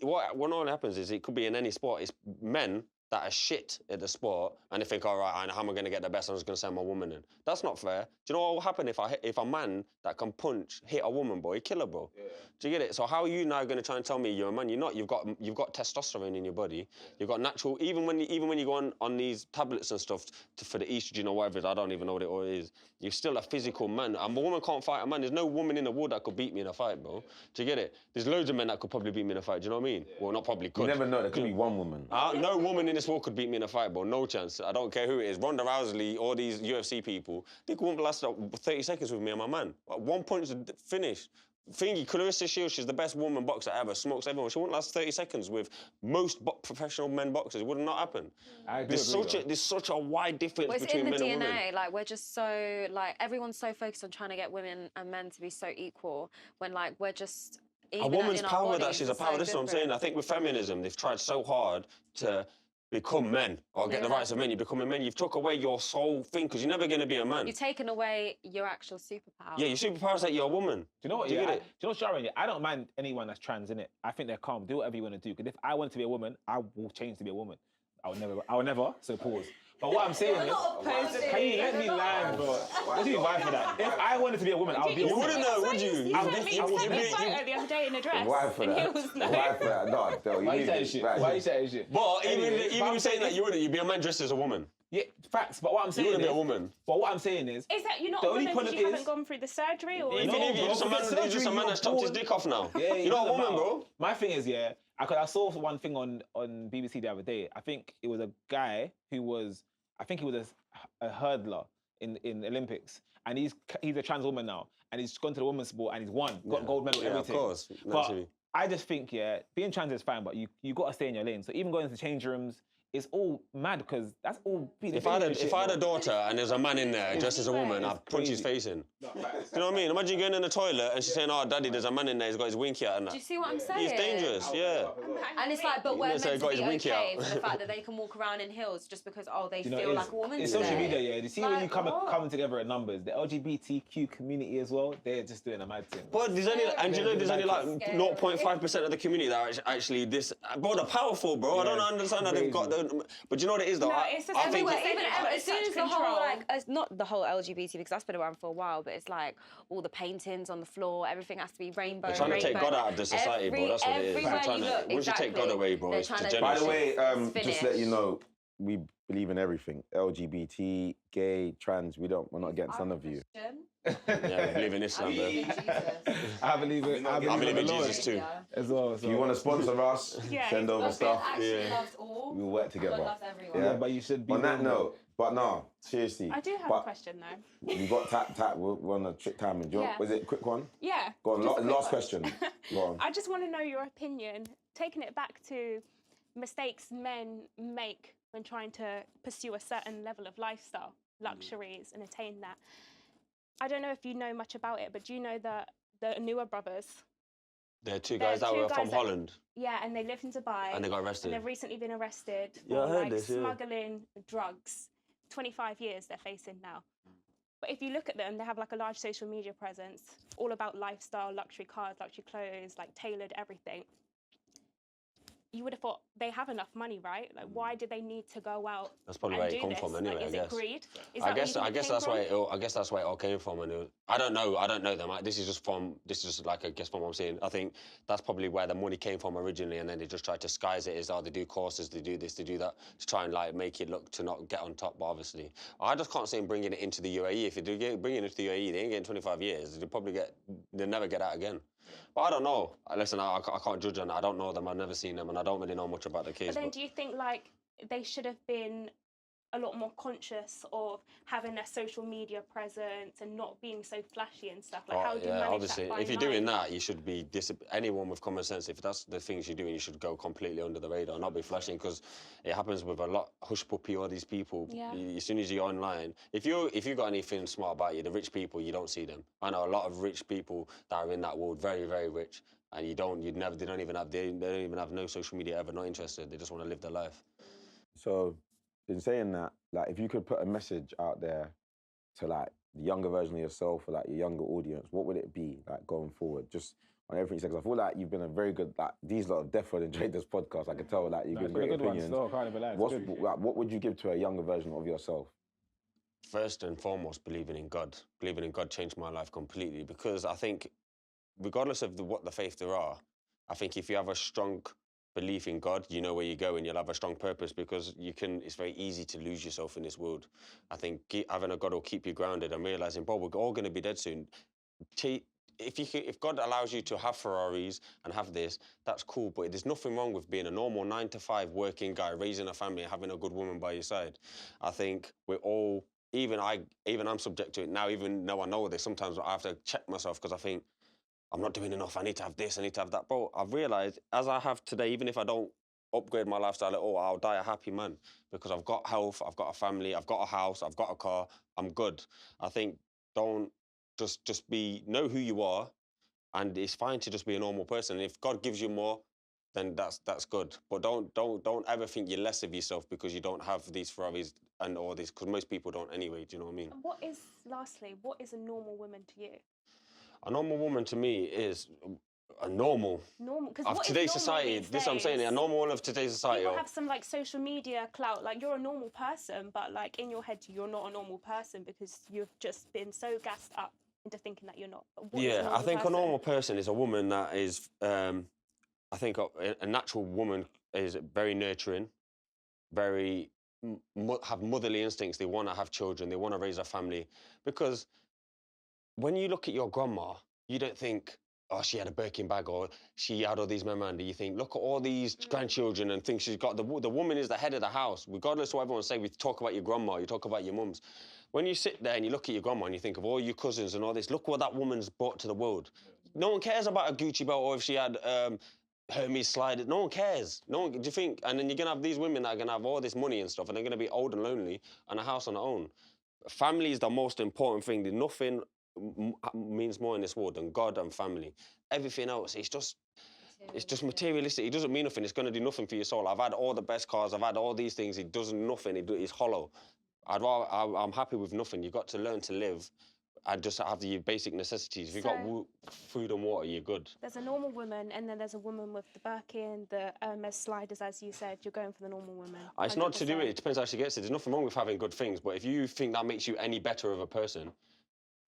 what normally happens is it could be in any sport. It's men that are shit at the sport and they think, all right, how am I going to get the best? I'm just going to send my woman in. That's not fair. Do you know what will happen if a man that can punch hit a woman, bro? He kill her, bro. Yeah. Do you get it? So how are you now going to try and tell me you're a man? You're not. You've got testosterone in your body. You've got natural... Even when you go on these tablets and stuff for the estrogen or whatever it is, I don't even know what it all is, you're still a physical man. A woman can't fight a man. There's no woman in the world that could beat me in a fight, bro. Do you get it? There's loads of men that could probably beat me in a fight. Do you know what I mean? Yeah. Well, not probably could. You never know. There could be one woman. No woman in this world could beat me in a fight, bro. No chance. I don't care who it is. Ronda Rousey, all these UFC people, they won't last 30 seconds with me and my man. One punch, finish. Thingy, Clarissa Shields, she's the best woman boxer ever, smokes everyone. She won't last 30 seconds with most professional men boxers. It would not happen. There's such a wide difference Well, it's between in the men and women. DNA. Like, we're just so, like, everyone's so focused on trying to get women and men to be so equal when, like, we're just... A woman's power, that she's a power. That's what I'm saying. I think with feminism, they've tried so hard to become men or get the rights of men. You're becoming men. You've took away your sole thing because you're never going to be a man. You've taken away your actual superpower. Yeah, your superpower is that you're a woman. Do you know what? Do you Yeah, get do it? you know, Sharon? Yeah, I don't mind anyone that's trans in it. I think they're calm. Do whatever you want to do. Because if I want to be a woman, I will change to be a woman. I will never. So pause. But what I'm saying is, can you let me land, bro? What do you buy for that? If I wanted to be a woman, I would be a You woman. wouldn't know, would you? You sent me a photo the other day in a dress. Why for and that? he was like, Why for that? No, Del, Why you need saying this shit? back. Why you saying shit? But Anyway, even saying that, you wouldn't. You'd be a man dressed as a woman. Yeah, facts. But what I'm You saying wouldn't be is, a woman. but what I'm saying is, is that you're not The a only woman because point you is- haven't gone through the surgery? Or Even is if it... you're just a man, forget you're just a surgery, man you're that's chopped his born. dick off now. Yeah, You're not a woman, bro. My thing is, yeah, I saw one thing on BBC the other day. I think it was a guy who was, I think he was a hurdler in Olympics, and he's a trans woman now, and he's gone to the women's sport and he's won, got gold medal, Yeah, everything. of course. But Naturally. I just think, yeah, being trans is fine, but you got to stay in your lane. So even going into change rooms, it's all mad because that's all. If I had a daughter and there's a man in there dressed as a woman, I'd punch his face in. Do you know what I mean? Imagine going in the toilet and she's saying, "Oh, daddy, there's a man in there. He's got his winky out and that." Do you see what I'm saying? He's dangerous. Yeah. And it's like, but we're meant so he to got be his winky okay out. for the fact that they can walk around in heels just because, oh, they You know, feel it's- like a woman It's today. social media, yeah. You see when you Like, come what? coming together in numbers, the LGBTQ community as well, they're just doing a mad thing. But there's only, and you know, there's only like Scary. 0.5% of the community that are actually this. Bro, they're powerful, bro. I don't understand how they've got the. But you know what it is, though. No, it's the I same think way. Even as soon as the whole, Control. like, not the whole LGBT, because that's been around for a while, but it's like all the paintings on the floor, everything has to be rainbow. they're trying to take rainbow. God out of the society, bro. That's what it is. Everywhere They're trying you to. look, Once you take God away, bro, they're it's trying to- degeneracy. By the way, It's just let you finished. know, we believe in everything. LGBT, gay, trans. We're not against none of you. Yeah, we believe in Islam, bro. I believe it. I believe in the Lord Jesus too. as well. If you want to sponsor us, Yeah, send over stuff. Actually loves all. We'll work together. God loves everyone. Yeah, but you should be. On that one, note, but no, seriously. I do have a but question though. You got tap. We're on a trick timing. Do you want, Yeah. was it a quick one? Yeah. Go on. just a quick Last one. question. Go on. I just want to know your opinion, taking it back to mistakes men make when trying to pursue a certain level of lifestyle, luxuries, and attain that. I don't know if you know much about it, but do you know that the newer brothers? There are two There are guys that two were guys from that- Holland Yeah, and they lived in Dubai. and they got And arrested. they've recently been arrested for Yeah, I heard like this, yeah. smuggling drugs. 25 years they're facing now. But if you look at them, they have like a large social media presence, all about lifestyle, luxury cars, luxury clothes, like tailored everything. You would have thought they have enough money, right? Like, why did they need to go out? That's probably and where it do come this? from anyway, Like, I is guess. it greed? Is I that guess where you think it that's came where from? I guess that's where it all came from, and I don't know them. This is just like I guess from what I'm saying. I think that's probably where the money came from originally, and then they just tried to disguise it as they do courses, they do this, they do that to try and like make it look to not get on top. But obviously, I just can't see them bringing it into the UAE. If they do bring it into the UAE, they ain't getting 25 years. They'll never get out again. But I don't know. Listen, I can't judge on that. I don't know them. I've never seen them, and I don't really know much about the case. But then do you think like they should have been a lot more conscious of having a social media presence and not being so flashy and stuff? Like, how do you manage obviously, that fine if you're doing line? that, you should be anyone with common sense. If that's the things you're doing, you should go completely under the radar, not be flashing, because it happens with a lot. Hush puppy, all these people. Yeah. As soon as you're online, if you got anything smart about you, the rich people, you don't see them. I know a lot of rich people that are in that world, very, very rich, and they don't even have no social media ever, not interested. They just want to live their life. So, in saying that, like, if you could put a message out there to like the younger version of yourself or like your younger audience, what would it be like going forward? Just on everything you said, 'cause I feel like you've been a very good, like, these lot have definitely enjoyed this podcast. I can tell, like, you've It's been been a great good one. opinions. Still, can't even lie. It's What's, good. like, what would you give to a younger version of yourself? First and foremost, believing in God. Believing in God changed my life completely, because I think, regardless of what the faith there are, I think if you have a strong belief in God, you know where you go and you'll have a strong purpose, because it's very easy to lose yourself in this world. I think having a God will keep you grounded and realizing, bro, we're all going to be dead soon. If God allows you to have Ferraris and have this, that's cool, but there's nothing wrong with being a normal 9-to-5 working guy, raising a family and having a good woman by your side. I think we're all, even I'm subject to it now, even though I know this, sometimes I have to check myself because I think, I'm not doing enough, I need to have this, I need to have that. Bro, I've realised, as I have today, even if I don't upgrade my lifestyle at all, I'll die a happy man, because I've got health, I've got a family, I've got a house, I've got a car, I'm good. I think don't know who you are, and it's fine to just be a normal person. And if God gives you more, then that's good. But don't ever think you're less of yourself because you don't have these Ferraris and all this, because most people don't anyway. Do you know what I mean? And lastly, what is a normal woman to you? A normal woman to me is a normal. Normal, because Of what is today's normal society, these this is what I'm saying, a days? normal one of today's society. People have some like social media clout. Like you're a normal person, but like in your head you're not a normal person because you've just been so gassed up into thinking that you're not. What is a Yeah, I normal think person? a normal person is a woman that is, I think a natural woman is very nurturing, very have motherly instincts. They want to have children. They want to raise a family. Because when you look at your grandma, you don't think, oh, she had a Birkin bag or she had all these memoranda. You think, look at all these grandchildren and think she's got, the woman is the head of the house. Regardless of what everyone say, we talk about your grandma, you talk about your mums. When you sit there and you look at your grandma and you think of all your cousins and all this, look what that woman's brought to the world. No one cares about a Gucci belt or if she had Hermes slide. No one cares. No one, do you think? And then you're going to have these women that are going to have all this money and stuff and they're going to be old and lonely and a house on their own. Family is the most important thing. Nothing means more in this world than God and family. Everything else, it's just materialistic. It doesn't mean nothing. It's going to do nothing for your soul. I've had all the best cars. I've had all these things. It does nothing. It's hollow. I'm happy with nothing. You've got to learn to live and just have the basic necessities. If you've got food and water, you're good. There's a normal woman, and then there's a woman with the Birkin, the Hermes sliders, as you said. You're going for the normal woman. It's not to do 100%. it. It depends how she gets it. There's nothing wrong with having good things, but if you think that makes you any better of a person,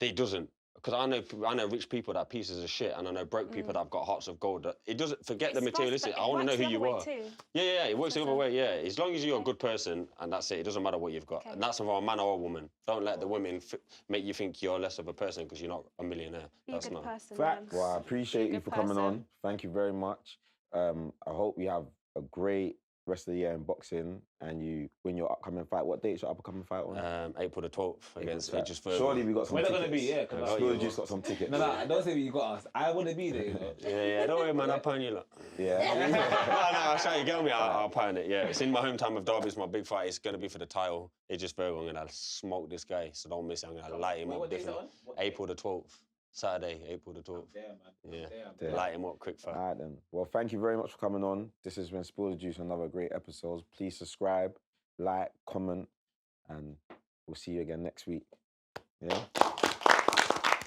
it doesn't. Because I know rich people that are pieces of shit, and I know broke people that have got hearts of gold. It doesn't forget the materialistic. I want to know who you are. Yeah, it works the other way. Yeah, as long as you're a good person, and that's it. It doesn't matter what you've got, and that's for a man or a woman. Don't let the women make you think you're less of a person because you're not a millionaire. Be That's a good not. person. Facts. Well, I appreciate you good for coming person. on. Thank you very much. I hope you have a great rest of the year in boxing and you win your upcoming fight. What date's your upcoming fight on? April the 12th against April 12th. Aegis Virgo. Surely we got some We're not tickets. gonna be, yeah, 'cause I- Spill Juice got some tickets. No, don't say you got us. I want to be there, you know. Yeah, don't worry, man. I'll pound you, look. Yeah. no, I'll show you. Get me. I'll pound it. Yeah, it's in my hometown of Derby. It's my big fight. It's going to be for the title. Aegis Virgo. I'm going to smoke this guy, so don't miss it. I'm going to light him up different. April the 12th. Saturday, April the 12th. Damn, man. Yeah, light him up, quick fight. All right, then. Well, thank you very much for coming on. This has been Spill the Juice, another great episode. Please subscribe, like, comment, and we'll see you again next week. Yeah?